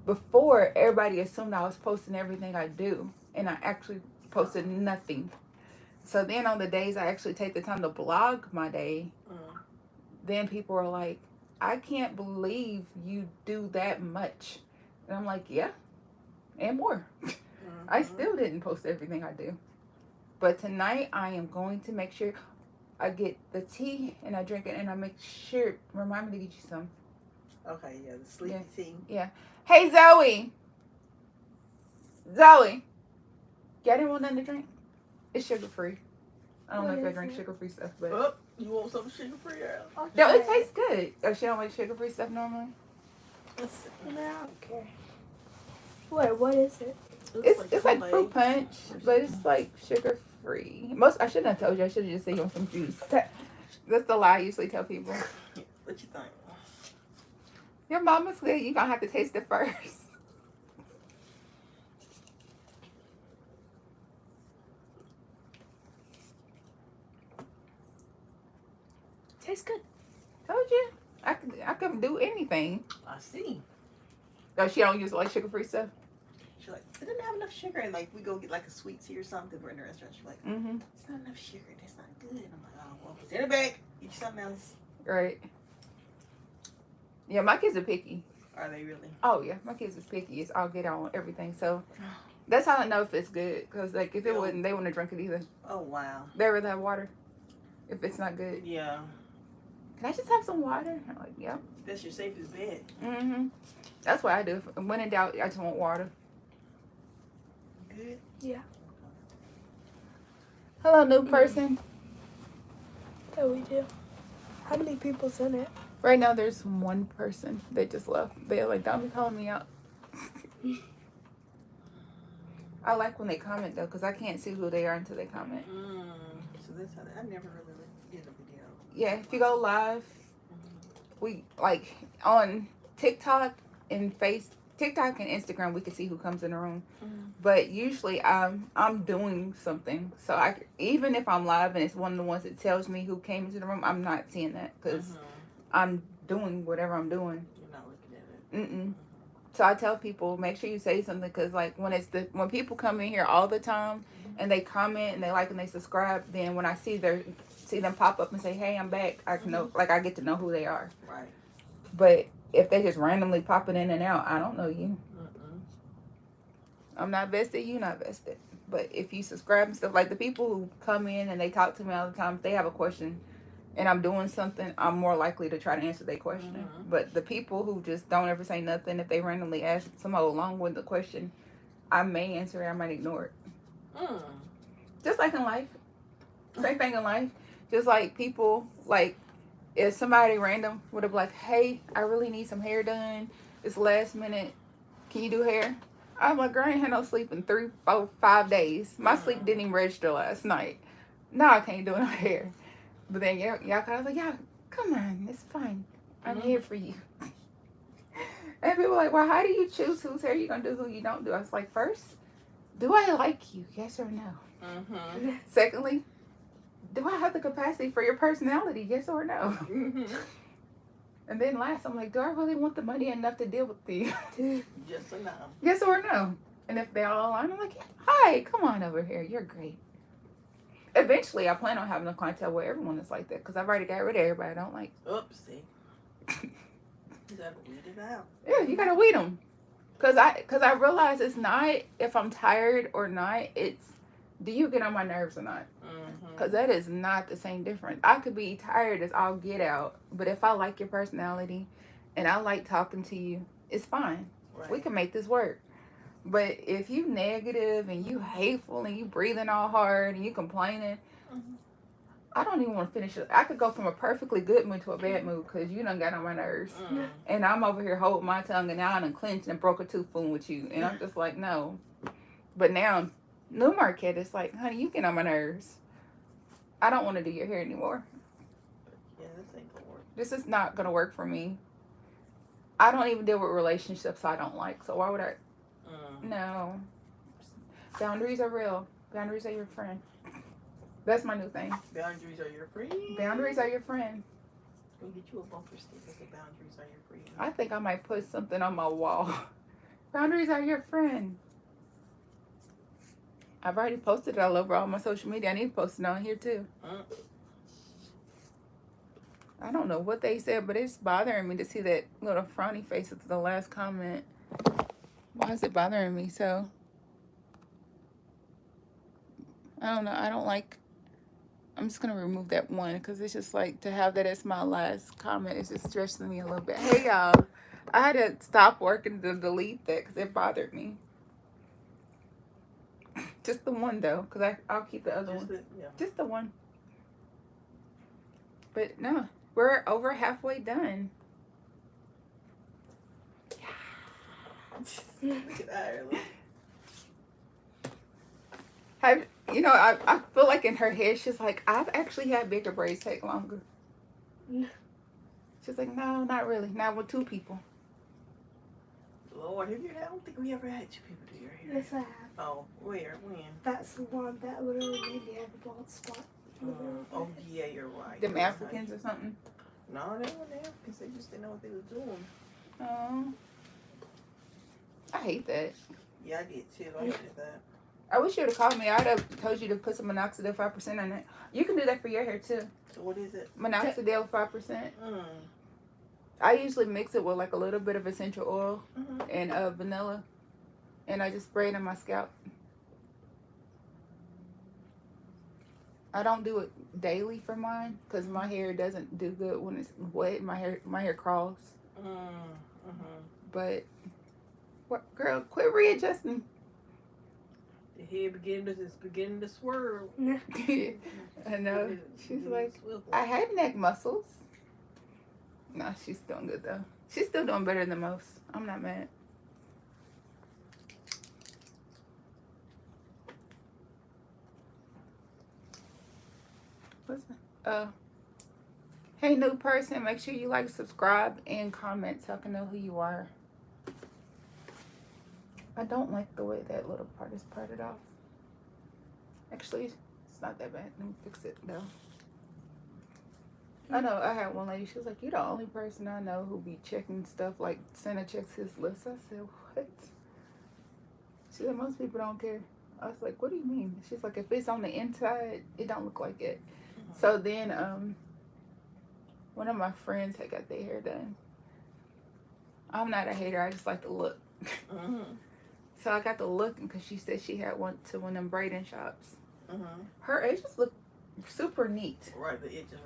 before everybody assumed I was posting everything I do. And I actually posted nothing. So then on the days I actually take the time to blog my day, then people are like, I can't believe you do that much. And I'm like, yeah, and more. Mm-hmm. I still didn't post everything I do. But tonight I am going to make sure I get the tea and I drink it and I make sure, remind me to get you some. Okay, yeah, the sleepy tea. Yeah. Hey, Zoe. Zoe. Y'all didn't want nothing to drink? It's sugar free. I don't know if I drink sugar free stuff, but. Oh, you want some sugar free? No, it tastes good. Oh, she don't like sugar free stuff normally? No, I don't care. Wait, what is it? It's like fruit punch, but it's like sugar free. I shouldn't have told you. I should have just said you want some juice. That's the lie I usually tell people. What you think? Your mama's good. You're going to have to taste it first. Tastes good. Told you. I can do anything. I see. Oh, she don't use like sugar free stuff? She's like, it didn't have enough sugar. And like, we go get like a sweet tea or something. We're in a restaurant. She's like, it's not enough sugar. That's not good. And I'm like, oh, well, send it back. Get you something else. Right. Yeah, my kids are picky. Are they really? Oh, yeah. My kids is picky. I'll get on everything. So that's how I know if it's good. Because, like, if it wouldn't, they wouldn't drink it either. Oh, wow. They rather have water if it's not good. Yeah. Can I just have some water? I'm like, yeah. That's your safest bet. That's what I do. When in doubt, I just want water. Good? Yeah. Hello, new person. Yeah, we do. How many people's in it? Right now, there's one person that just left. They're like, don't be calling me out. I like when they comment, though, because I can't see who they are until they comment. So that's how I never really did a video. Yeah, if you go live, we, like, on TikTok and TikTok and Instagram, we can see who comes in the room. But usually, I'm doing something. So, even if I'm live and it's one of the ones that tells me who came into the room, I'm not seeing that because I'm doing whatever I'm doing. You're not looking at it. So I tell people, make sure you say something because, like, when people come in here all the time and they comment and they like and they subscribe, then when I see them pop up and say, "Hey, I'm back," I can know, like, I get to know who they are. Right. But if they just randomly popping in and out, I don't know you. I'm not vested. You not vested. But if you subscribe and stuff, like the people who come in and they talk to me all the time, if they have a question and I'm doing something, I'm more likely to try to answer their question. But the people who just don't ever say nothing, if they randomly ask some along with the question, I may answer it, I might ignore it. Just like in life. Same thing in life. Just like people, like, if somebody random would have like, "Hey, I really need some hair done. It's last minute. Can you do hair?" I'm like, "Girl, I ain't had no sleep in 3, 4, 5 days. My sleep didn't even register last night. No, I can't do no hair." But then y'all kind of like, "Yeah, come on, it's fine. I'm here for you." And people are like, "Well, how do you choose whose hair you gonna do, who you don't do?" I was like, first, do I like you? Yes or no? Secondly, do I have the capacity for your personality? Yes or no? And then last, I'm like, do I really want the money enough to deal with you? Yes or no? Yes or no? And if they all align, I'm like, hi, come on over here. You're great. Eventually, I plan on having a clientele where everyone is like that because I've already got rid of everybody I don't like. Oopsie. You gotta weed it out. Yeah, you gotta weed them. Cause I realize it's not if I'm tired or not. It's do you get on my nerves or not? Cause that is not the same difference. I could be tired as I'll get out, but if I like your personality, and I like talking to you, it's fine. Right. We can make this work. But if you negative and you hateful and you breathing all hard and you complaining, I don't even want to finish it. I could go from a perfectly good mood to a bad mood because you done got on my nerves. And I'm over here holding my tongue and now I done clenched and broke a tooth fooling with you. And I'm just like, no. But now, new Markette is like, honey, you get on my nerves. I don't want to do your hair anymore. Yeah, this ain't gonna work. This is not going to work for me. I don't even deal with relationships I don't like. So why would I? No. Boundaries are real. Boundaries are your friend. That's my new thing. Boundaries are your friend. Boundaries are your friend. Go get you a bumper sticker that boundaries are your friend. I think I might put something on my wall. Boundaries are your friend. I've already posted it all over all my social media. I need to post it on here too. I don't know what they said, but it's bothering me to see that little frowny face at the last comment. Why is it bothering me so? I don't know. I don't like. I'm just going to remove that one because it's just like to have that as my last comment. It's just stressing me a little bit. Hey, y'all. I had to stop working to delete that because it bothered me. Just the one, though, because I'll keep the other one. Just the one. But no, we're over halfway done. I feel like in her head, she's like, I've actually had bigger braids take longer. She's like, no, not really. Not with two people. Lord, I don't think we ever had two people do your hair. Yes, I have. Oh, where? When? That's the one that literally made me have a bald spot. Oh, yeah, you're right. Them Africans or something? No, they weren't Africans. They just didn't know what they were doing. Oh. I hate that. Yeah, I did too. I hated that. I wish you would have called me. I'd have told you to put some minoxidil 5% on it. You can do that for your hair too. What is it? Minoxidil 5%. I usually mix it with like a little bit of essential oil and vanilla. And I just spray it on my scalp. I don't do it daily for mine because my hair doesn't do good when it's wet. My hair crawls. But, what, girl, quit readjusting. The hair is beginning to swirl. I know. She's like, I had neck muscles. No, she's doing good though. She's still doing better than most. I'm not mad. What's that? Hey, new person, make sure you like, subscribe, and comment so I can know who you are. I don't like the way that little part is parted off. Actually, it's not that bad. Let me fix it though. I know I had one lady, she was like, you're the only person I know who be checking stuff like Santa checks his list. I said, what? She said, most people don't care. I was like, what do you mean? She's like, if it's on the inside, it don't look like it. So then one of my friends had got their hair done. I'm not a hater, I just like the look. So I got to looking because she said she had went to one of them braiding shops. Her edges look super neat. Right, the edges.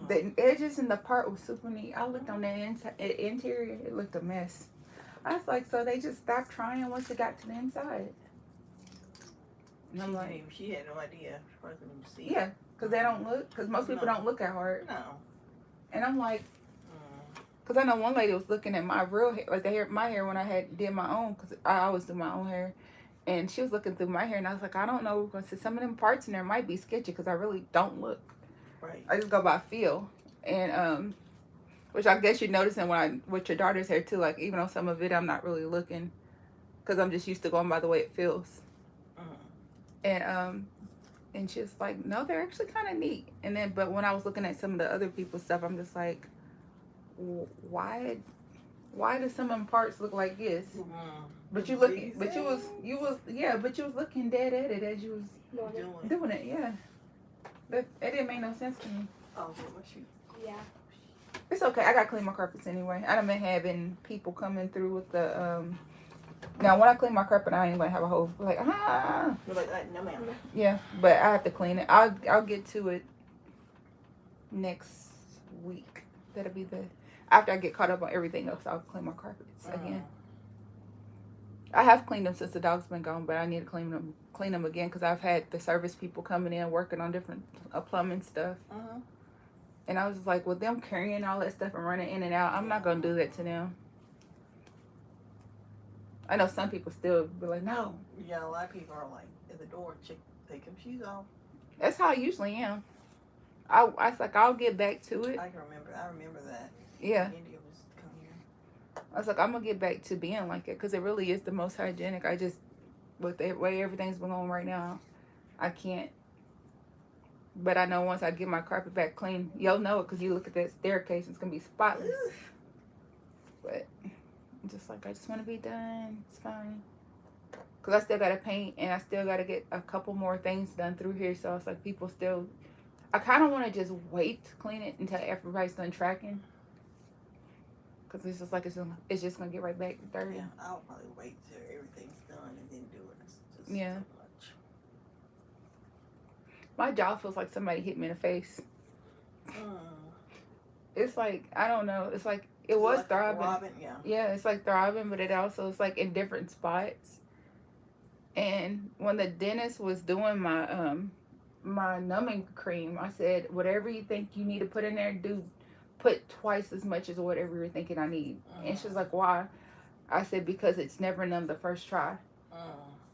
The edges and the part was super neat. I looked on the interior, it looked a mess. I was like, so they just stopped trying once it got to the inside. And I'm like, she had no idea. She probably couldn't even see. Yeah, because they don't look, because most people don't look that hard. No. And I'm like, because I know one lady was looking at my real hair, like my hair when I did my own, because I always do my own hair. And she was looking through my hair, and I was like, I don't know, because some of them parts in there might be sketchy, because I really don't look. Right. I just go by feel. And, which I guess you're noticing with your daughter's hair, too. Like, even on some of it, I'm not really looking, because I'm just used to going by the way it feels. And she was like, no, they're actually kind of neat. And then, but when I was looking at some of the other people's stuff, I'm just like, why do some of them parts look like this? Mm-hmm. But you looking, but you was but you was looking dead at it as you was doing it. Yeah, that it didn't make no sense to me. Oh, what shoe? Yeah. It's okay. I gotta clean my carpets anyway. I done been having people coming through with the Now when I clean my carpet, I ain't gonna have a whole like No, ma'am. Yeah, but I have to clean it. I'll get to it next week. That'll be after I get caught up on everything else. I'll clean my carpets again. I have cleaned them since the dog's been gone, but I need to clean them again because I've had the service people coming in working on different plumbing stuff. And I was just like, with them carrying all that stuff and running in and out, I'm not gonna do that to them. I know some people still be like, no. Yeah, a lot of people are like at the door, take them shoes off. That's how I usually am. I was like, I'll get back to it. I remember that. Yeah. India was coming here. I was like, I'm gonna get back to being like it because it really is the most hygienic. I just, with the way everything's been going right now, I can't. But I know once I get my carpet back clean, you'll know it because you look at that staircase, it's gonna be spotless. But I'm just like, I just want to be done. It's fine. Because I still got to paint and I still got to get a couple more things done through here. So it's like people still, I kind of want to just wait to clean it until everybody's done tracking. Because it's just like, it's just going to get right back to 30. Yeah, I'll probably wait till everything's done and then do it. It's just Yeah. too much. My jaw feels like somebody hit me in the face. It's like, I don't know. It's like, it was like throbbing. Yeah. Yeah, it's like throbbing, but it also is like in different spots. And when the dentist was doing my my numbing cream, I said, whatever you think you need to put in there, put twice as much as whatever you're thinking I need. And she was like, why? I said, because it's never numb the first try.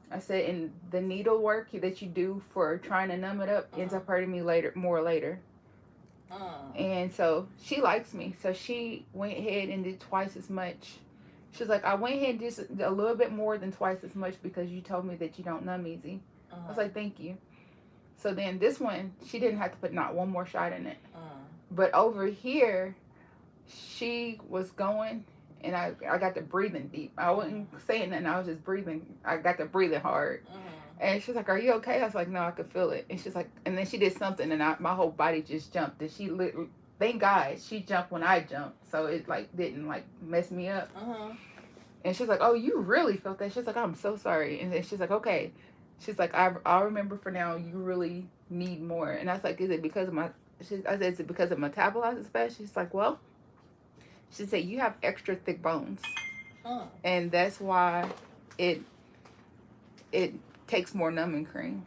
I said, and the needle work that you do for trying to numb it up ends up hurting me more later. And so she likes me. So she went ahead and did twice as much. She's like, I went ahead and did a little bit more than twice as much because you told me that you don't numb easy. I was like, thank you. So then this one, she didn't have to put not one more shot in it. But over here, she was going and I got to breathing deep. I wasn't saying nothing. I was just breathing. I got to breathing hard. And she's like, are you okay? I was like, no, I could feel it. And she's like, and then she did something and my whole body just jumped. And she literally, thank God, she jumped when I jumped. So it like didn't like mess me up. And she's like, oh, you really felt that? She's like, I'm so sorry. And then she's like, okay. She's like, I'll remember for now, you really need more. And I was like, is it because of I said, is it because it metabolizes fast? She's like, well, she said, you have extra thick bones. And that's why it takes more numbing cream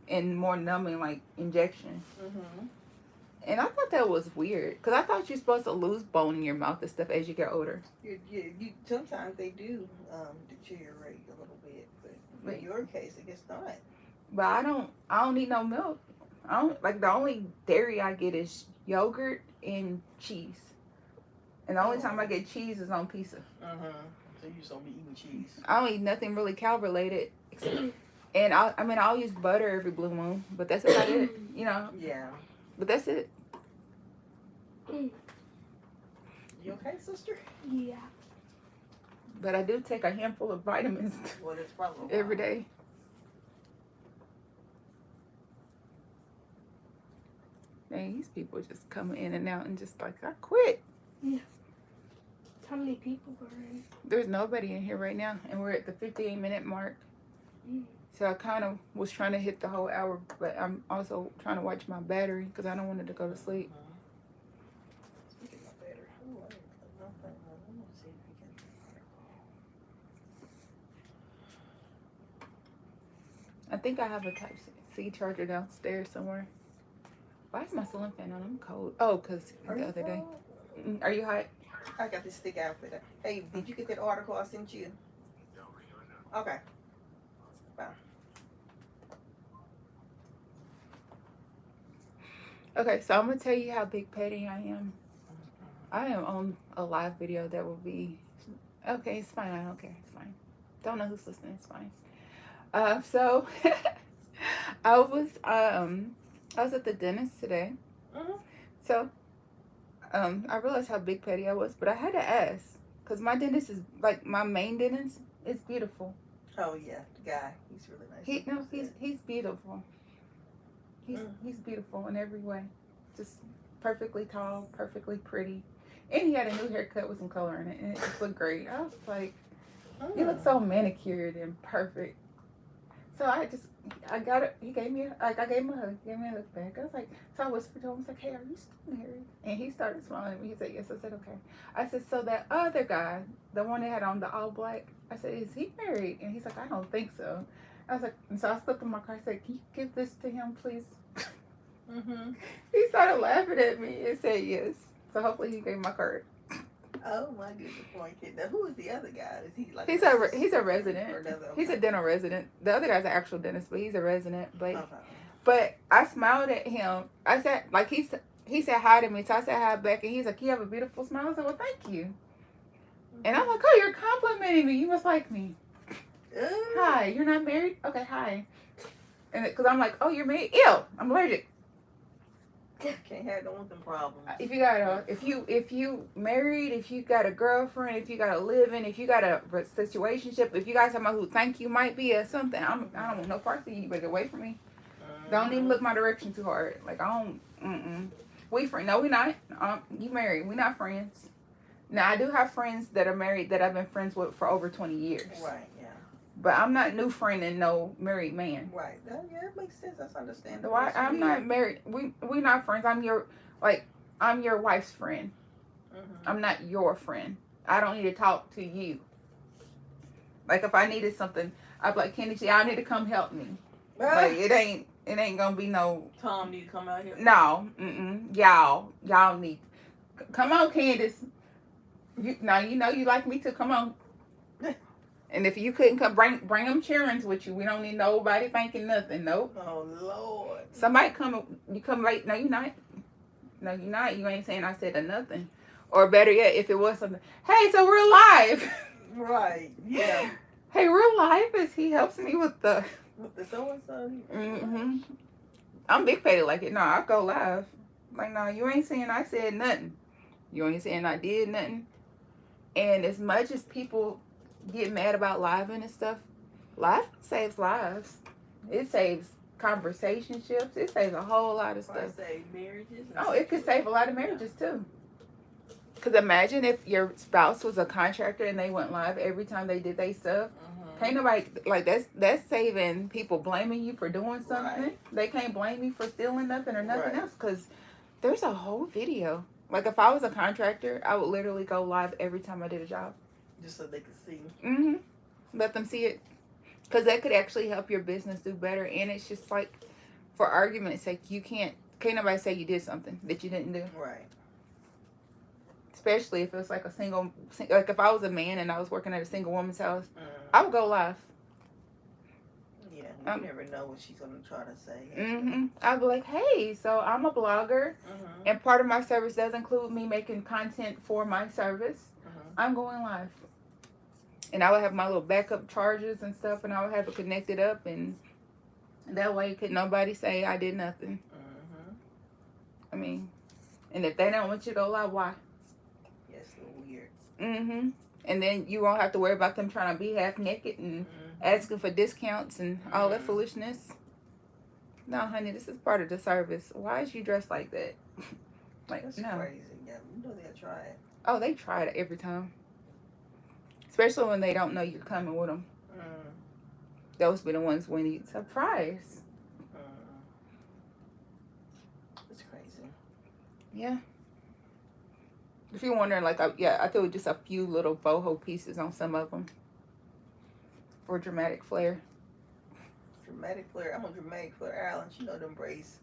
and more numbing like injection. And I thought that was weird because I thought you're supposed to lose bone in your mouth and stuff as you get older. You sometimes they do deteriorate a little bit, but in your case, I guess not. But I don't need no milk. I don't like the only dairy I get is yogurt and cheese. And the only time I get cheese is on pizza. So you just don't be eating cheese. I don't eat nothing really cow related. And I'll use butter every blue moon, but that's about it, you know. Yeah. But that's it. You okay, sister? Yeah. But I do take a handful of vitamins every day. Man, these people just come in and out and just like, I quit. Yeah. How many people were in? There's nobody in here right now, and we're at the 58-minute mark. So I kind of was trying to hit the whole hour, but I'm also trying to watch my battery because I don't want it to go to sleep. I think I have a Type-C charger downstairs somewhere. Why is my ceiling fan on? I'm cold. Oh, because the other day. Are you hot? I got this thick outfit. Hey, did you get that article I sent you? Okay. Bye. Okay, so I'm going to tell you how big petty I am. I am on a live video that will be... Okay, it's fine. I don't care. It's fine. Don't know who's listening. It's fine. So, I was at the dentist today. So, I realized how big petty I was, but I had to ask because my dentist is like my main dentist is beautiful. Oh yeah, the guy. He's really nice. He no, he's beautiful. Mm. He's beautiful in every way. Just perfectly tall, perfectly pretty. And he had a new haircut with some color in it, and it just looked great. I was like, he looked so manicured and perfect. So I got it. He gave me, I gave him a hug. He gave me a hug back. I was like, so I whispered to him, I was like, hey, are you still married? And he started smiling at me. He said, yes. I said, okay. I said, so that other guy, the one that had on the all black, I said, is he married? And he's like, I don't think so. I was like, and so I slipped in my car. I said, can you give this to him, please? Mm-hmm. He started laughing at me and said yes. So hopefully he gave my card. Oh my goodness, Markette. Now who is the other guy? Is he like He's a resident. He's a dental resident. The other guy's an actual dentist, but he's a resident. But I smiled at him. I said like he said hi to me, so I said hi back, and he's like, you have a beautiful smile. I said, well, thank you. And I'm like, oh, you're complimenting me. You must like me. Hi, you're not married? Okay, hi. And because I'm like, oh, you're married? Ew, I'm allergic. Can't have no with them problems. If you married, if you got a girlfriend, if you got a living, if you got a situationship, if you got somebody who think you might be or something, I don't want no parts of you. You better get away from me. Don't even look my direction too hard. Like I don't. We friends? No, we not. You married? We not friends. Now I do have friends that are married that I've been friends with for over 20 years. Right. Yeah. But I'm not new friend and no married man. Right. Yeah, that makes sense. That's understandable. I'm not married. We not friends. I'm your wife's friend. Mm-hmm. I'm not your friend. I don't need to talk to you. Like if I needed something, I'd be like, Candy, y'all need to come help me. Like it ain't gonna be no. Tom need to come out here. No, y'all need. Come on, Candace. You know you like me too. Come on. And if you couldn't come, bring them children with you. We don't need nobody thinking nothing. Nope. Oh Lord. Somebody you come late. No, you're not. No, you're not. You ain't saying I said nothing. Or better yet, if it was something. Hey, so we're live. Right. Yeah. Hey, we're live as he helps me with the. With the so and so. Mhm. I'm big paid like it. No, I go live. Like no, you ain't saying I said nothing. You ain't saying I did nothing. And as much as people get mad about living and stuff, live saves lives. It saves conversationships. It saves a whole lot of stuff. It saves marriages. Oh, it could save a lot of marriages too. Because imagine if your spouse was a contractor and they went live every time they did their stuff. Can't nobody, like, that's saving people blaming you for doing something. Right. They can't blame you for stealing nothing or nothing else because there's a whole video. Like, if I was a contractor, I would literally go live every time I did a job. Just so they could see. Mm-hmm. Let them see it. Because that could actually help your business do better. And it's just like, for argument's sake, can't nobody say you did something that you didn't do. Right. Especially if it's like like if I was a man and I was working at a single woman's house, I would go live. Yeah, you never know what she's going to try to say. Mm-hmm. I'd be like, hey, so I'm a blogger, and part of my service does include me making content for my service. I'm going live. And I would have my little backup chargers and stuff, and I would have it connected up, and that way could nobody say I did nothing. I mean, and if they don't want you to go live, why? Yeah, it's a little weird. Mm-hmm. And then you won't have to worry about them trying to be half naked and asking for discounts and all that foolishness. No, honey, this is part of the service. Why is you dressed like that? Like, that's no. Crazy. Yeah, you know they'll try it. Oh, they try it every time. Especially when they don't know you're coming with them. Those be the ones when you surprise. It's crazy. Yeah. If you're wondering, like, I threw just a few little boho pieces on some of them for dramatic flair. Dramatic flair. I'm a dramatic flair. Alan, she know them braids.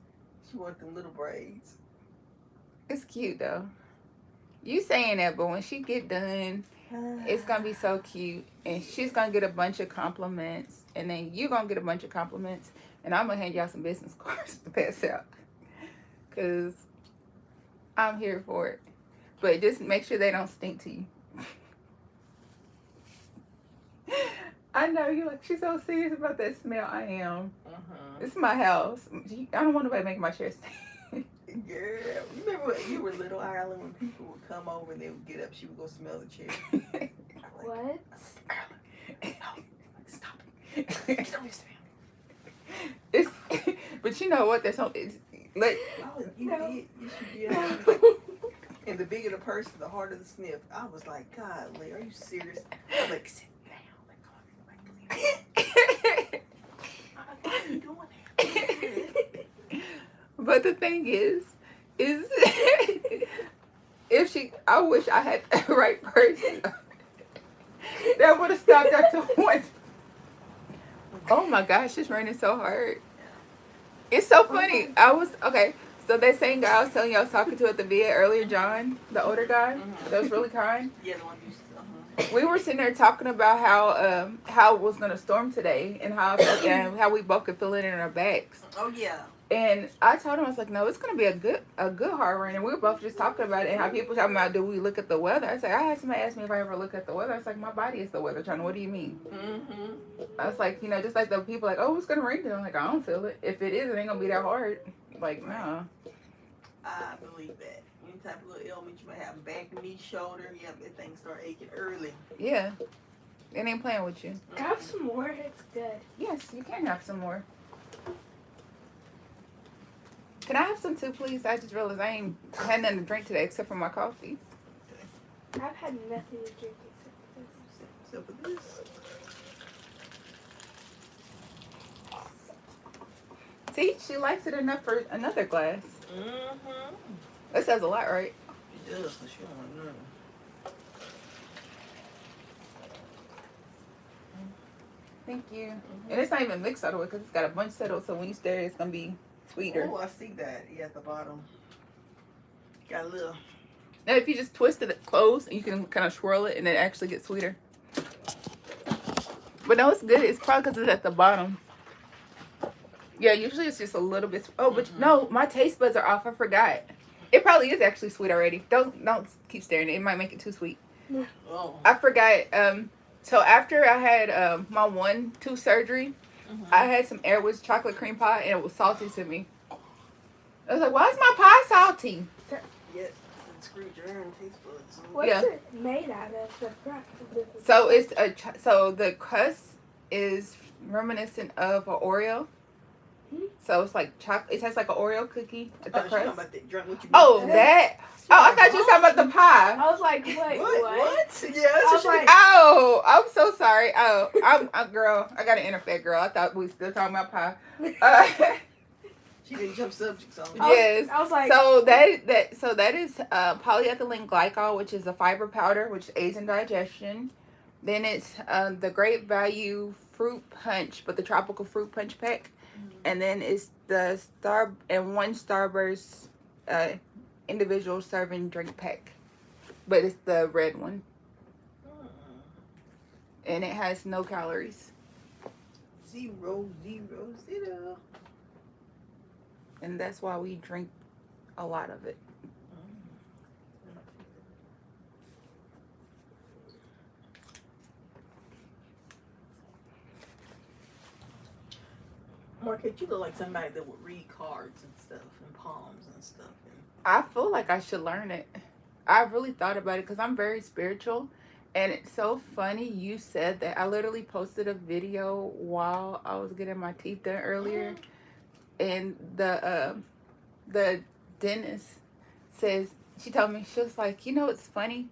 She want them little braids. It's cute though. You saying that, but when she get done, it's gonna be so cute, and she's gonna get a bunch of compliments, and then you're gonna get a bunch of compliments, and I'm gonna hand y'all some business cards to pass out, cause I'm here for it. But just make sure they don't stink to you. I know you're like, she's so serious about that smell. I am. It's my house. I don't want nobody making my chair stink. Girl, you remember when you were little, Ireland, when people would come over and they would get up, she would go smell the chair. What? Stop it. It's, but you know what? That's something. It's like You did. You should be. And the bigger the person, the harder the sniff. I was like, God, Lee, are you serious? I was like, sit down. What are you doing that? But the thing is if I wish I had the right person that would have stopped after once. Oh my gosh, it's raining so hard. It's so funny. So that same guy I was telling you I was talking to at the VA earlier, John, the older guy, that was really kind. Yeah, the one you. We were sitting there talking about how it was gonna storm today and how we both could feel it in our backs. Oh yeah. And I told him, I was like, no, it's gonna be a good hard rain. And we were both just talking about it and how people talking about, do we look at the weather? I said, I had somebody ask me if I ever look at the weather. I was like, my body is the weather, John. What do you mean? I was like, just like the people like, oh, it's gonna rain today. I'm like, I don't feel it. If it is, it ain't gonna be that hard. Like, nah. I believe that. Any type of little ailment you might have, back, knee, shoulder, yeah, that thing start aching early. Yeah. It ain't playing with you. Have some more. It's good. Yes, you can have some more. Can I have some too, please? I just realized I ain't had nothing to drink today except for my coffee. I've had nothing to drink Except for this. See, she likes it enough for another glass. That says a lot, right? It does, for sure. Thank you. And it's not even mixed all the way because it's got a bunch settled, so when you stir it, it's going to be sweeter. Oh, I see that. Yeah, at the bottom. Got a little. Now, if you just twist it closed, you can kind of swirl it and it actually gets sweeter. But no, it's good. It's probably because it's at the bottom. Yeah, usually it's just a little bit. Oh, but no, my taste buds are off. I forgot. It probably is actually sweet already. Don't keep staring. It might make it too sweet. Oh. I forgot. So after I had my 1-2 surgery, I had some Airwoods chocolate cream pie and it was salty to me. I was like, why is my pie salty? Yes, it screwed your taste buds. What's it made out of? So it's so the crust is reminiscent of an Oreo. So it's like chocolate. It tastes like an Oreo cookie at the crust. About the drink, what you that. Oh, I thought you were talking about the pie. I was like, wait, what? Yeah, that's like, oh, I'm so sorry. Oh, I'm girl. I got to interfere, girl. I thought we were still talking about pie. She didn't jump subjects on. Yes. I was like, so that is polyethylene glycol, which is a fiber powder which aids in digestion. Then it's the Great Value Fruit Punch, but the tropical fruit punch pack. And then it's the one Starburst individual serving drink pack, but it's the red one, and it has no calories. 0. And that's why we drink a lot of it. Markette, you look like somebody that would read cards and stuff and palms and stuff. I feel like I should learn it. I really thought about it because I'm very spiritual. And it's so funny you said that. I literally posted a video while I was getting my teeth done earlier. And the dentist says, she told me, she was like, it's funny.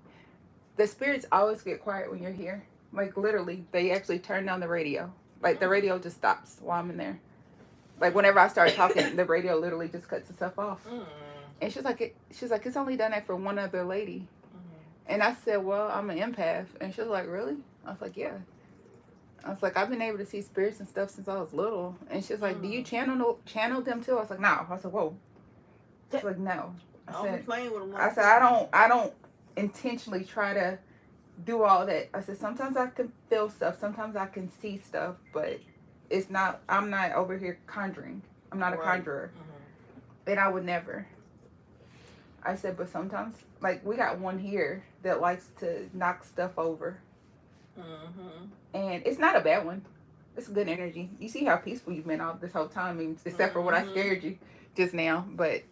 The spirits always get quiet when you're here. Like literally, they actually turn down the radio. Like the radio just stops while I'm in there. Like whenever I start talking, the radio literally just cuts itself off. And she's like, it's only done that for one other lady. And I said, well, I'm an empath. And she was like, really? I was like, yeah. I was like, I've been able to see spirits and stuff since I was little. And she was like, do you channel them too? I was like, no. I said, whoa. She's like, no. I said, I don't intentionally try to do all that. I said, sometimes I can feel stuff. Sometimes I can see stuff. But I'm not over here conjuring. I'm not a conjurer. And I would never. I said, but sometimes, like, we got one here that likes to knock stuff over. And it's not a bad one. It's good energy. You see how peaceful you've been all this whole time, except for what I scared you just now. But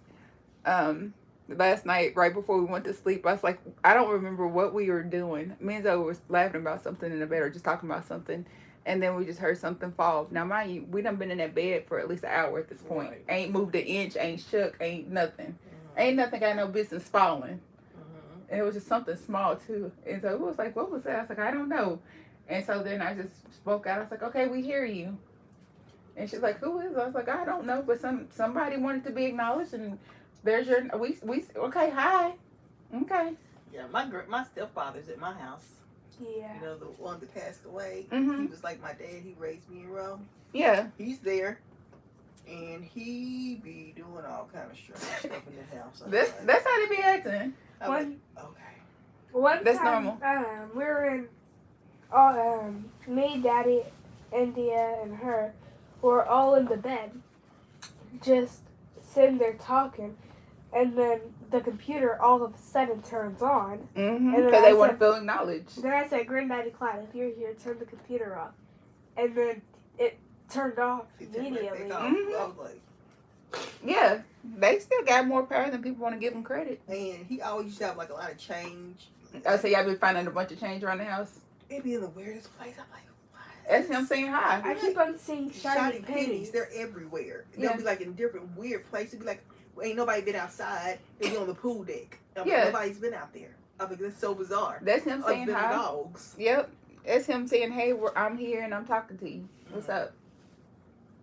last night, right before we went to sleep, I was like, I don't remember what we were doing. Me and Zoe was laughing about something in the bed or just talking about something. And then we just heard something fall. Now, mind you, we done been in that bed for at least an hour at this point. Right. Ain't moved an inch, ain't shook, ain't nothing. Mm-hmm. Ain't nothing got no business falling. Mm-hmm. And it was just something small, too. And so it was like, what was that? I was like, I don't know. And so then I just spoke out. I was like, okay, we hear you. And she's like, who is it? I was like, I don't know. But somebody wanted to be acknowledged. And there's your, okay, hi. Okay. Yeah, my stepfather's at my house. Yeah. You know, the one that passed away. Mhm. He was like my dad. He raised me in Rome. Yeah. He's there, and he be doing all kind of strange stuff in the house. That's how they be acting. One, okay. one That's time, normal. we were in, me, Daddy, India, and her were all in the bed, just sitting there talking, and then the computer all of a sudden turns on. Mm-hmm. And then Because I they want to said- feel acknowledged. Then I said, Granddaddy Clyde, if you're here, turn the computer off. And then it turned off It turned right immediately. back off. Mhm. I was like, Yeah. They still got more power than people want to give them credit. and he always used to have like a lot of change. Oh, so y'all be finding a bunch of change around the house? It'd be in the weirdest place. I'm like, what? That's him saying hi. I keep on seeing shiny pennies. pennies. They're everywhere. Yeah. They'll be like in different weird places. Be like, well, ain't nobody been outside. They'll be on the pool deck. I'm Yeah. like, nobody's been out there. I'm like, that's so bizarre. That's him Other saying than the hi. dogs. Yep. That's him saying, hey, I'm here and I'm talking to you. What's up?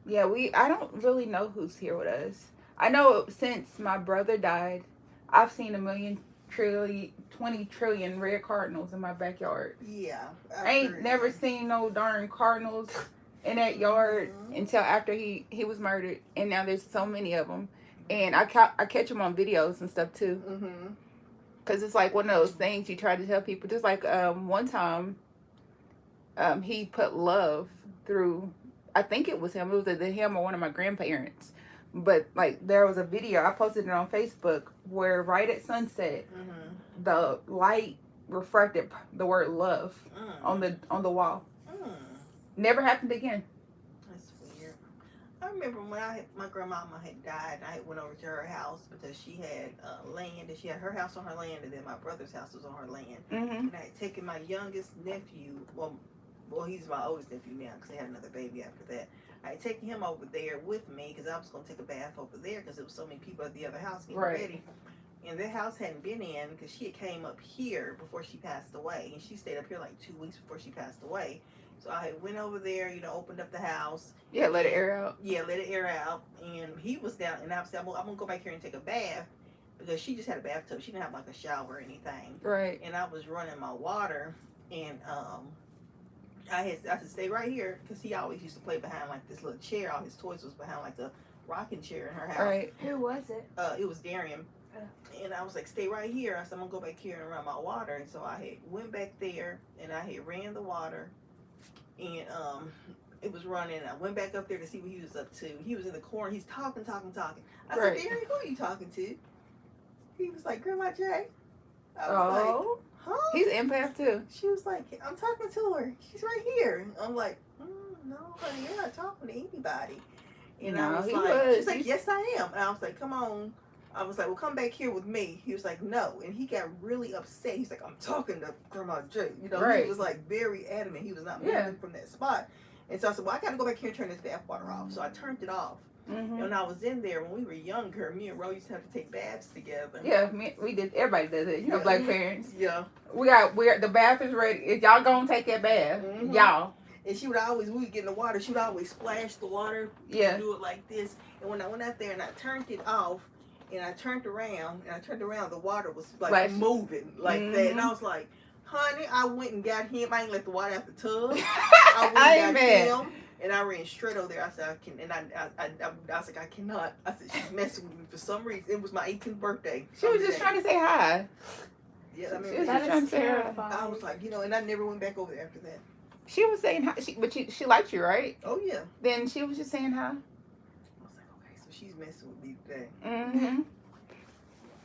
Yeah, I don't really know who's here with us. I know since my brother died, I've seen 20 trillion red cardinals in my backyard. Yeah. I ain't never seen no darn cardinals in that yard until after he was murdered, and now there's so many of them, and I catch them on videos and stuff too, Mm-hmm. because it's like one of those things you try to tell people. Just like one time, he put love through. I think it was him. It was either him or one of my grandparents. But like there was a video I posted it on Facebook where right at sunset, the light refracted the word love on the wall. Never happened again. That's weird. I remember when my grandmama had died, I went over to her house because she had land, and she had her house on her land, and then my brother's house was on her land. Mm-hmm. And I had taken my youngest nephew, well, he's my oldest nephew now because they had another baby after that. I had taken him over there with me because I was going to take a bath over there because there was so many people at the other house getting ready. And their house hadn't been in because she had came up here before she passed away. And she stayed up here like 2 weeks before she passed away. So I had went over there, opened up the house. Yeah, let it air out. Yeah, let it air out. And he was down, and I said, I'm going to go back here and take a bath because she just had a bathtub. She didn't have like a shower or anything. Right. And I was running my water, and I said, stay right here, because he always used to play behind like this little chair. All his toys was behind like the rocking chair in her house. Right. Who was it? It was Darian. And I was like, stay right here. I said, I'm going to go back here and run my water. And so I had went back there, and I had ran the water, and it was running. I went back up there to see what he was up to. He was in the corner. He's talking. I said, Right. Darian, who are you talking to? He was like, Grandma J. I was Oh. like, huh? He's an empath too. She was like, I'm talking to her. She's right here. I'm like, no, honey, you're not talking to anybody. And No, I was he like, was. she's like, yes, I am. And I was like, come on. I was like, well, come back here with me. He was like, no. And he got really upset. He's like, I'm talking to Grandma J. Right. He was like very adamant. He was not moving from that spot. And so I said, well, I got to go back here and turn this bath water off. So I turned it off. Mm-hmm. And when I was in there, when we were younger, me and Ro used to have to take baths together. Yeah, we did. Everybody does it. Yeah. Black parents. Yeah. We're the bath is ready. If y'all gonna take that bath, Mhm. y'all. And she would always, we would get in the water, she would always splash the water. Yeah. Do it like this. And when I went out there and I turned it off, and I turned around, the water was like Flashing. moving like that. Mhm. And I was like, honey, I went and got him. I ain't let the water out the tub. I I went and got mad. him. And I ran straight over there. I said, I can, and I was like, I cannot. I said, she's messing with me for some reason. It was my 18th birthday. She was just trying to say hi. Yeah, I She was mean, just trying to say hi. terrifying. I was like, and I never went back over there after that. She was saying hi. But she liked you, right? Oh yeah. Then she was just saying hi. I was like, okay, so she's messing with me today. Mm-hmm.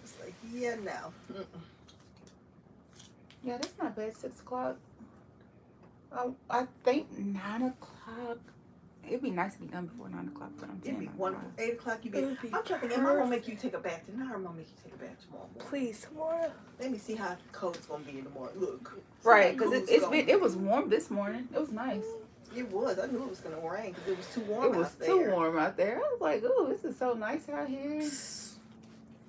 It's like, yeah, no. Mm-mm. Yeah, that's not bad. 6 o'clock. Oh, I think 9 o'clock. It'd be nice to be done before 9 o'clock, but I'm It'd be saying 8 o'clock. You be. It would be I'm trying to get. I'm gonna make you take a bath tonight. I'm gonna make you take a bath tomorrow morning. Please, tomorrow. Let me see how cold it's gonna be in the morning. Look. right, because it was warm this morning. It was nice. It was. I knew it was gonna rain because it was too warm. It was out there. too warm out there. I was like, "Oh, this is so nice out here."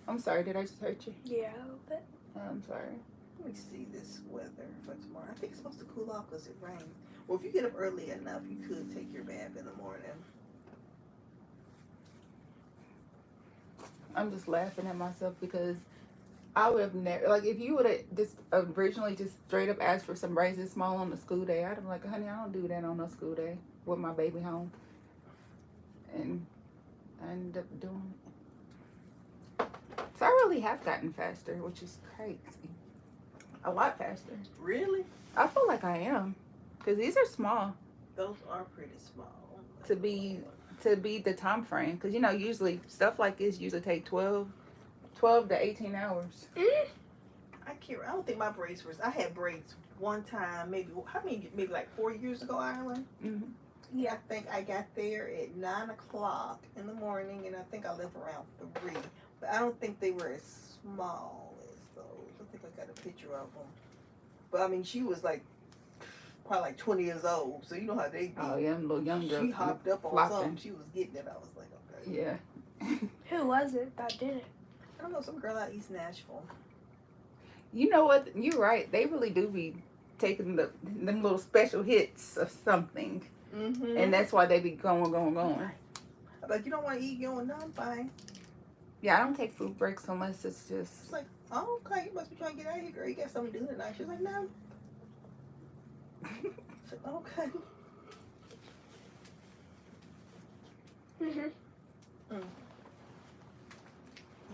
I'm sorry. Did I just hurt you? Yeah, a little bit. I'm sorry. Let me see this weather for tomorrow. I think it's supposed to cool off because it rains. Well, if you get up early enough, you could take your bath in the morning. I'm just laughing at myself because I would have never, like, if you would have just originally just straight up asked for some raisin small on the school day, I'd have been like, honey, I don't do that on no school day with my baby home. And I ended up doing it. So I really have gotten faster, which is crazy. A lot faster. Really? I feel like I am. Because these are small Those are pretty small. to be the time frame. Because, you know, usually stuff like this usually take 12 to 18 hours. I can't. I don't think my braids were. I had braids one time, maybe maybe like 4 years ago, Ireland. Mm-hmm. Yeah, I think I got there at 9 o'clock in the morning, and I think I left around 3. But I don't think they were as small as those. I think I got a picture of them. But I mean, she was like probably like 20 years old, so you know how they be. Oh, yeah, I'm a little younger. She hopped up on flopping. something. She was getting it. I was like, okay. Yeah. Who was it that did it? I don't know, some girl out East Nashville. You know what? You're right. They really do be taking them little special hits of something. Mm-hmm. And that's why they be going. I'm like, you don't want to eat? You don't want to? I'm fine. Yeah, I don't take food breaks unless it's just... It's like, oh, okay, you must be trying to get out of here, girl. You got something to do tonight. She's like, no. She's like, okay. Mhm. You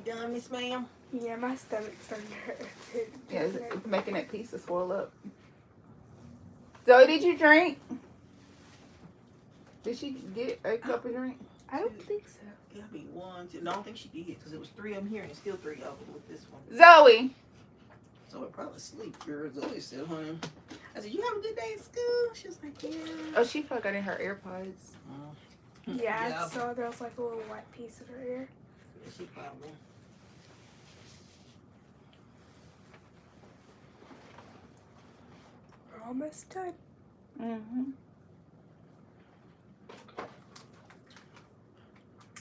done, Miss Ma'am? Yeah, my stomach's starting to hurt. Yeah, it's making that pizza swirl up. Zoe, did you drink? Did she get a cup of drink? I don't think so. It'll be 1, 2. No, I don't think she did because it was 3 of them here and it's still 3 of them with this one. Zoe! So it probably sleep, girl. Zoe said, honey. I said, you have a good day at school? She was like, yeah. Oh, she probably got in her AirPods. Yeah, I saw there was like a little white piece in her ear. Yeah, she probably. We're almost done. Mm-hmm.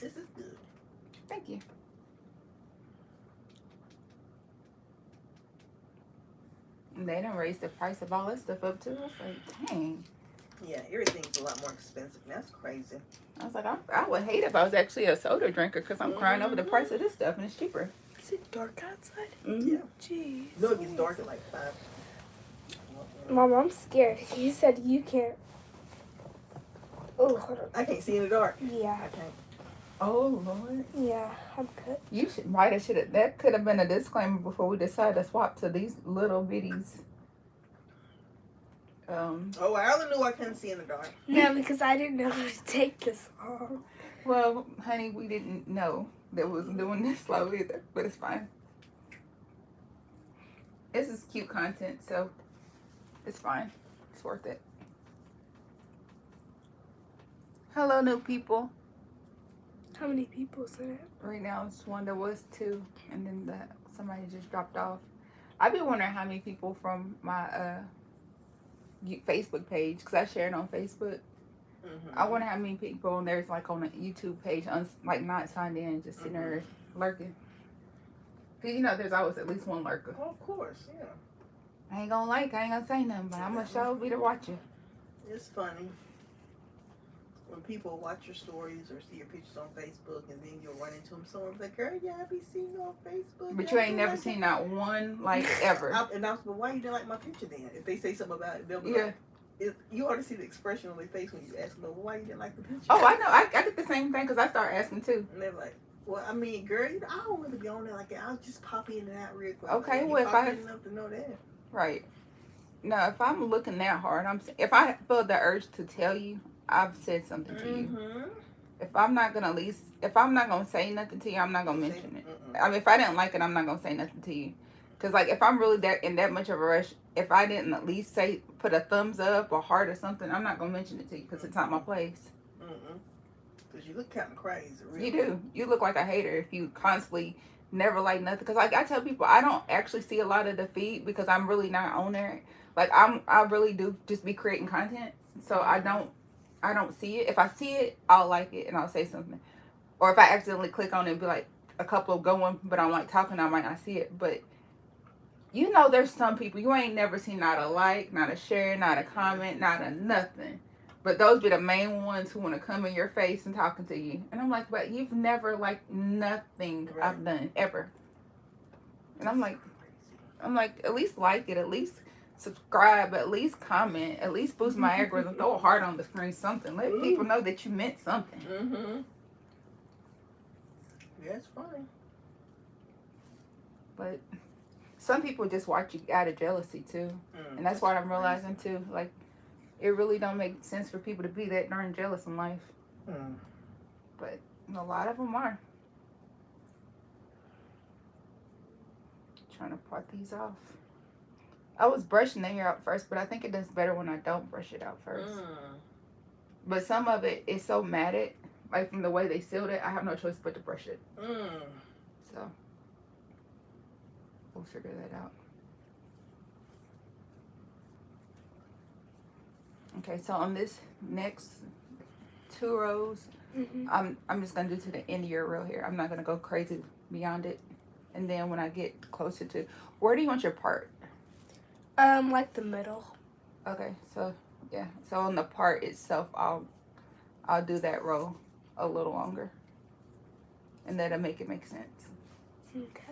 This is good. Thank you. And they done raised the price of all that stuff up too. I was like, dang. Yeah, everything's a lot more expensive. That's crazy. I was like, I would hate if I was actually a soda drinker because I'm crying over the price of this stuff and it's cheaper. Is it dark outside? Yeah. Jeez. No, it gets dark at like 5. Mom, I'm scared. You said you can't. Oh, hold on. I can't see in the dark. Yeah. I can't. Oh, Lord. Yeah, I'm good. You should have, that could have been a disclaimer before we decided to swap to these little bitties. Oh, I only knew I couldn't see in the dark. No, because I didn't know it would take this long. Well, honey, we didn't know that we was doing this slow either, but it's fine. This is cute content, so it's fine. It's worth it. Hello, new people. How many people's in it? Right now it's one. There was 2, and then somebody just dropped off. I've been wondering how many people from my Facebook page, because I share it on Facebook. Mm-hmm. I wonder how many people on there's like on a YouTube page, like not signed in, just sitting there lurking. Because you know there's always at least one lurker. Oh, of course, yeah. I ain't gonna say nothing, but I'm gonna show be the watcher. It's funny when people watch your stories or see your pictures on Facebook, and then you'll run into them. Someone's like, "Girl, yeah, I be seeing you on Facebook." But you ain't never seen not one like ever. And I was, but why you didn't like my picture then? If they say something about it, they'll be Yeah. like, you ought to see the expression on their face when you ask them, well, why you didn't like the picture? Oh, I know. I get the same thing because I start asking too. And they're like, well, I mean, girl, I don't really be on there like that. I'll just pop in and out real quick. Okay, You well, if pop I- in enough to know that. Right. No, if I'm looking that hard, if I feel the urge to tell you, I've said something to you. Mm-hmm. If I'm not gonna say nothing to you, I'm not gonna mention it. I mean, if I didn't like it, I'm not gonna say nothing to you. Cause like if I'm really in that much of a rush, if I didn't at least put a thumbs up or heart or something, I'm not gonna mention it to you because it's not my place. Because you look kind of crazy, really. You do. You look like a hater if you constantly never like nothing. Because like I tell people, I don't actually see a lot of the feed because I'm really not on there. Like I really do just be creating content. So I don't see it. If I see it, I'll like it and I'll say something. Or if I accidentally click on it and be like a couple of going, but I'm like talking, I might not see it. But you know, there's some people you ain't never seen not a like, not a share, not a comment, not a nothing. But those be the main ones who want to come in your face and talking to you. And I'm like, but you've never liked nothing I've done ever. And I'm like, at least like it, at least subscribe, at least comment, at least boost my algorithm. Throw a heart on the screen, something. Let people know that you meant something. Yeah, it's funny. But some people just watch you out of jealousy too. And that's what I'm realizing too. Like, it really don't make sense for people to be that darn jealous in life. But a lot of them are. Trying to part these off. I was brushing the hair out first, but I think it does better when I don't brush it out first. But some of it is so matted, like from the way they sealed it, I have no choice but to brush it. So we'll figure that out. Okay, so on this next 2 rows, I'm just gonna do to the end of your row here. I'm not gonna go crazy beyond it. And then when I get closer to, where do you want your part? Like the middle. Okay, so yeah, so on the part itself, I'll do that row a little longer, and that'll make it make sense. Okay.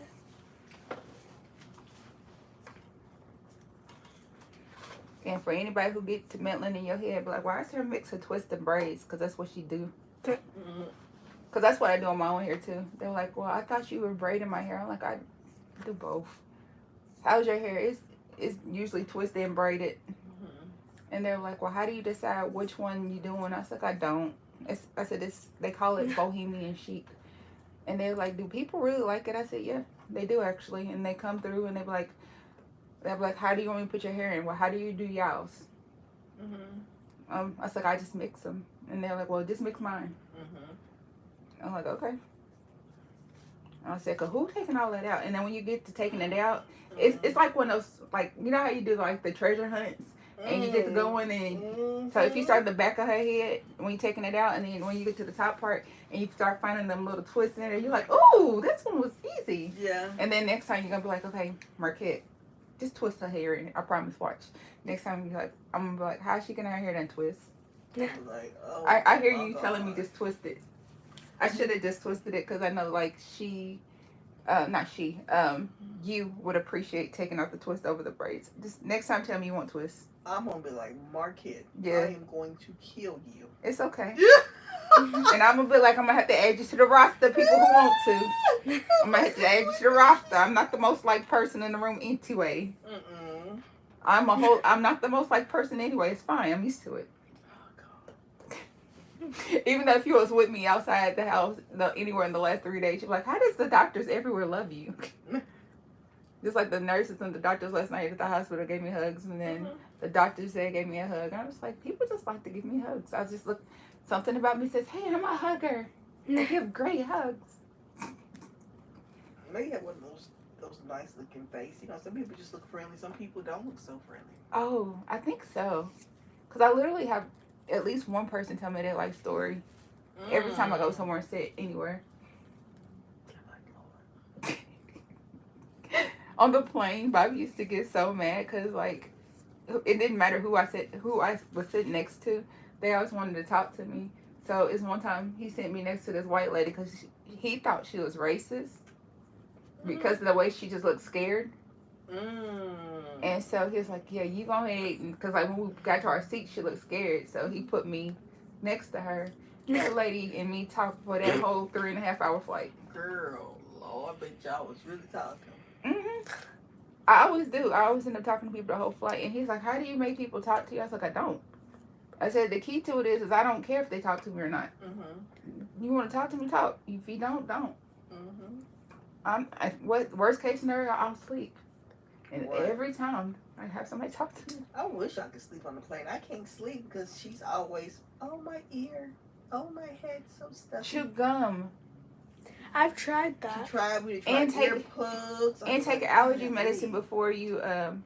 And for anybody who get to meddling in your head, be like, why is her mix of twist and braids? Because that's what she do. Because that's what I do on my own hair too. They're like, well, I thought you were braiding my hair. I'm like, I do both. How's your hair? It's usually twisted and braided. And they're like, well, how do you decide which one you doing? I was like, I don't. I said, they call it bohemian chic. And they're like, do people really like it? I said, yeah, they do actually. And they come through and they're like, how do you want me to put your hair in? Well, how do you do y'all's? I was like, I just mix them. And they're like, well, just mix mine. I'm like, okay. And I said, cause who taking all that out? And then when you get to taking it out, it's like one of those, like, you know how you do like the treasure hunts? And you get to go in and, so if you start the back of her head, when you're taking it out, and then when you get to the top part, and you start finding them little twists in there, you're like, ooh, this one was easy. Yeah. And then next time you're going to be like, okay, Markette, just twist her hair in. I promise, watch. Next time you're like, I'm going to be like, how's she getting her hair done twist? Like, oh, I hear you telling me just twist it. I should have just twisted it because I know like you would appreciate taking out the twist over the braids. Just next time tell me you want twist. I'm going to be like, Markette, Yeah. I am going to kill you. It's okay. And I'm going to be like, I'm going to have to add you to the roster, people who want to. I'm going to have to add you to the roster. I'm not the most liked person in the room anyway. I'm not the most liked person anyway. It's fine. I'm used to it. Even though if you was with me outside the house, anywhere in the last 3 days, you're like, how does the doctors everywhere love you? Just like the nurses and the doctors last night at the hospital gave me hugs, and then the doctors said gave me a hug. And I was like, people just like to give me hugs. I just look, something about me says, hey, I'm a hugger. They give great hugs. They have one of those nice looking faces. You know, some people just look friendly. Some people don't look so friendly. Oh, I think so. Because I literally have at least one person tell me their life story every time I go somewhere and sit anywhere. On the plane, Bobby used to get so mad because like it didn't matter who I was sitting next to. They always wanted to talk to me. So it's one time he sent me next to this white lady because he thought she was racist because of the way she just looked scared. And so he was like, yeah, you go ahead. Because like when we got to our seat, she looked scared. So he put me next to her. That lady and me talked for that whole 3.5 hour flight. Girl, Lord, I bet y'all was really talking. I always do. I always end up talking to people the whole flight. And he's like, how do you make people talk to you? I was like, I don't. I said, the key to it is I don't care if they talk to me or not. You want to talk to me, talk. If you don't. Worst case scenario, I'll sleep. And every time I have somebody talk to me. I wish I could sleep on the plane. I can't sleep because she's always, oh, my ear. Oh my head, so stuffy. Chew gum. I've tried She that. tried. We And tried take- earplugs. And take allergy medicine before you.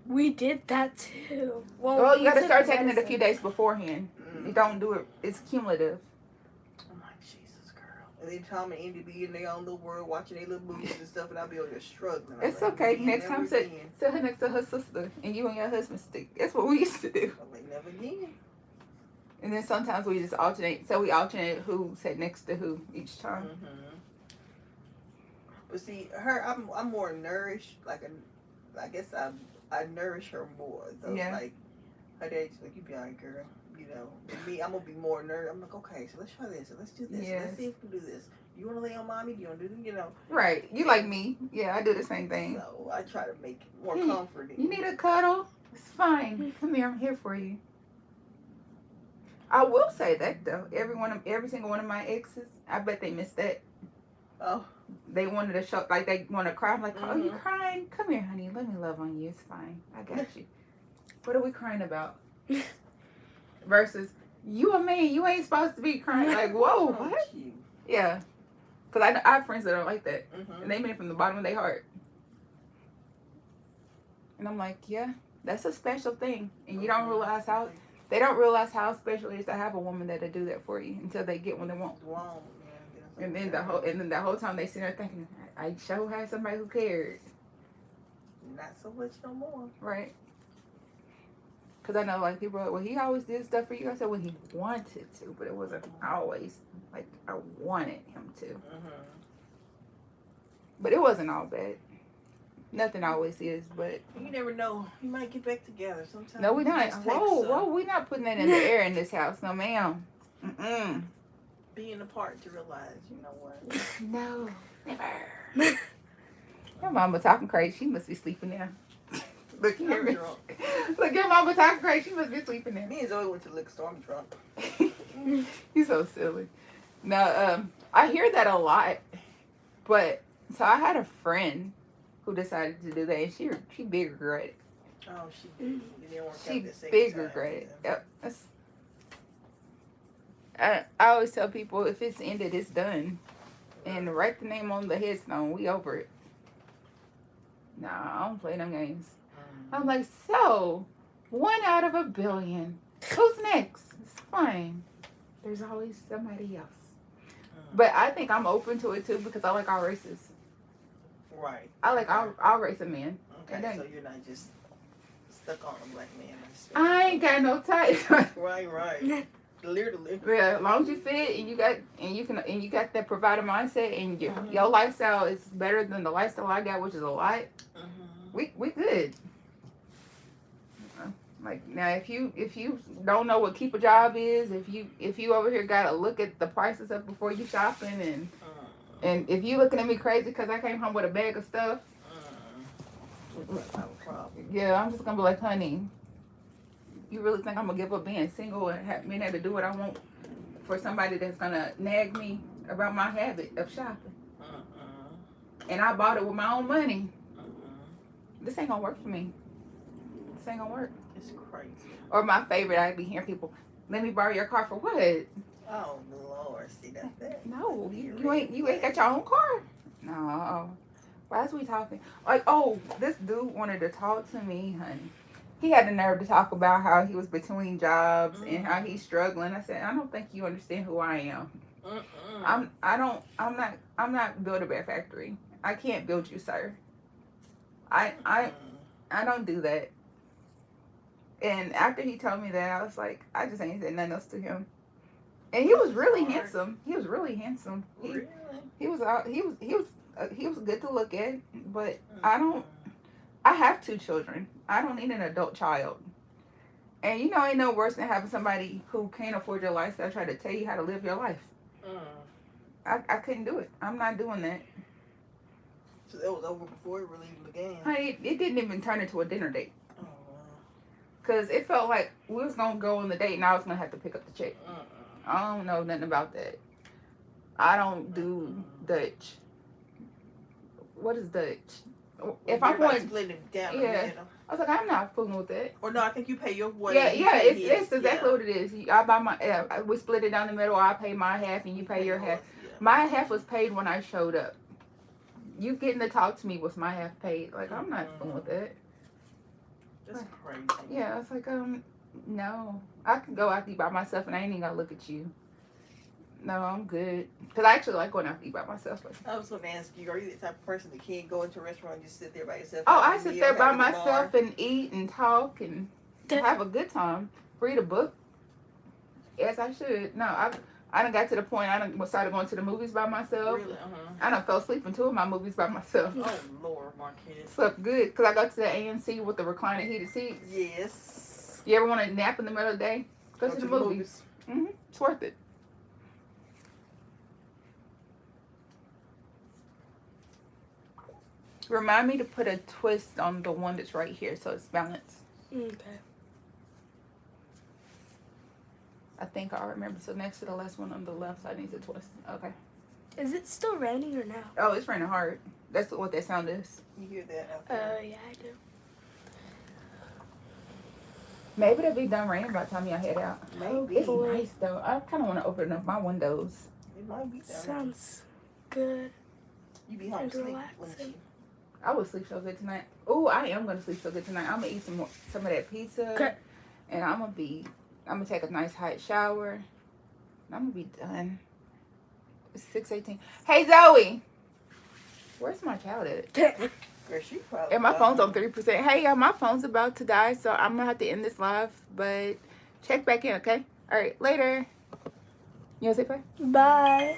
We did that too. Well, you we got to took start taking it a medicine. few days beforehand. You don't do it. It's cumulative. I'm like, Jesus, girl. And then Tom and Andy be in their own little world watching their little movies and stuff, and I'll be over there struggling. I'm It's like, okay. "Man, Next never time, sit again." her next to her sister, and you and your husband stick. That's what we used to do. I'm like, never again. And then sometimes we just alternate. So we alternate who sat next to who each time. But see, I'm more nourished. I guess I nourish her more. So Yeah. like, her dad's like, you be alright, girl. You know, and me, I'm gonna be more nourished. I'm like, okay, so let's try this. So let's do this. Yes. Let's see if we can do this. You want to lay on mommy? Do you want to do this? You know. Right. You like me. Yeah, I do the same thing. So I try to make it more Hey, comforting. You need a cuddle? It's fine. Come here. I'm here for you. I will say that though. Every single one of my exes, I bet they missed that. Oh. They wanted to show, like they want to cry. I'm like, oh, you crying? Come here, honey. Let me love on you. It's fine. I got you. What are we crying about? Versus, you a man. You ain't supposed to be crying. Like, whoa, what? Yeah. Because I have friends that are like that. And they mean it from the bottom of their heart. And I'm like, yeah, that's a special thing. And you don't realize how, they don't realize how special it is to have a woman that'll do that for you until they get what they want. And then the whole time they sit there thinking, I sure had somebody who cared. Not so much no more. Right. Because I know, like, people are like, well, he always did stuff for you. I said, well, he wanted to, but it wasn't always, like, I wanted him to. But it wasn't all bad. Nothing always is, but... You never know. You might get back together sometime. No, we not. Whoa, we not putting that in the air in this house. No, ma'am. Mm-mm. Being apart to realize, you know what? No, never. Your mama talking crazy. She must be sleeping now. Look here. I'm drunk. Look, your mama talking crazy. She must be sleeping now. Me and Zoe went to the liquor store. I'm drunk. You're so silly. No, I hear that a lot. But, so I had a friend who decided to do that, and she big regret it. Oh, she did. It didn't work She out the same big time. regret it. Yep. I always tell people, if it's ended, it's done. And write the name on the headstone. We over it. Nah, I don't play them games. I'm like, so, 1 out of a billion. Who's next? It's fine. There's always somebody else. But I think I'm open to it too because I like all races. Right. I like all race of men. Okay, so you're not just stuck on a black man. I ain't got no type. Right. Literally. Yeah, as long as you fit and you got that provider mindset and your lifestyle is better than the lifestyle I got, which is a lot. We good. Like now, if you don't know what keep a job is, if you over here gotta look at the prices up before you shopping and if you looking at me crazy because I came home with a bag of stuff, yeah, I'm just gonna be like, honey, you really think I'm gonna give up being single and being able to do what I want for somebody that's gonna nag me about my habit of shopping? And I bought it with my own money. This ain't gonna work for me. This ain't gonna work. It's crazy. Or my favorite, I be hearing people, let me borrow your car for what? Oh Lord, see that's that. No, you ain't got your own car. No. Why is we talking? Like, oh, this dude wanted to talk to me, honey. He had the nerve to talk about how he was between jobs and how he's struggling. I said, I don't think you understand who I am. I'm not build a bear factory. I can't build you, sir. I don't do that. And after he told me that, I was like, I just ain't said nothing else to him. And he was really handsome. He was really handsome. He was good to look at, but I have 2 children. I don't need an adult child. And ain't no worse than having somebody who can't afford your lifestyle try to tell you how to live your life. I couldn't do it. I'm not doing that. So that was over before it really began. Honey, it didn't even turn into a dinner date. Because it felt like we was going to go on the date and I was going to have to pick up the check. I don't know nothing about that. I don't do Dutch. What is Dutch? If I'm going, split it down yeah. I was like, I'm not fooling with it. Or no, I think you pay your way. Yeah, he yeah, pay it's his. exactly Yeah. what it is. I buy my, we split it down the middle. I pay my half and you pay your half. Yeah. My half was paid when I showed up. You getting to talk to me was my half paid. Like, I'm not fooling with it. That's crazy. Yeah, I was like, no. I can go out to eat by myself and I ain't even gotta look at you. No, I'm good. Because I actually like going out to eat by myself. I was going to ask you, are you the type of person that can't go into a restaurant and just sit there by yourself? Oh, have I a sit meal, there by have a bar? myself and eat and talk and have a good time. Read a book. Yes, I should. No, I done got to the point I done started going to the movies by myself. Really? I done fell asleep in 2 of my movies by myself. Oh, Lord, Markette. Slept good because I go to the AMC with the recliner heated seats. Yes. You ever want to nap in the middle of the day? Go to the movies. It's worth it. Remind me to put a twist on the one that's right here so it's balanced. Okay. I think I remember. So next to the last one on the left side needs a twist. Okay. Is it still raining or now? Oh, it's raining hard. That's what that sound is. You hear that out there? Yeah, I do. Maybe they'll be done raining by the time y'all head out. Maybe. It's nice though. I kind of want to open up my windows. It might be done. Sounds good. You be home and sleep, relaxing. wouldn't you? I would sleep so good tonight. Oh, I am gonna sleep so good tonight. I'm gonna eat some of that pizza, Okay. and I'm gonna take a nice hot shower. And I'm gonna be done. It's 6:18. Hey Zoe, where's my child at? Girl, she probably. And my phone's on 3%. Hey y'all, my phone's about to die, so I'm gonna have to end this live. But check back in, okay? All right, later. You wanna say bye? Bye.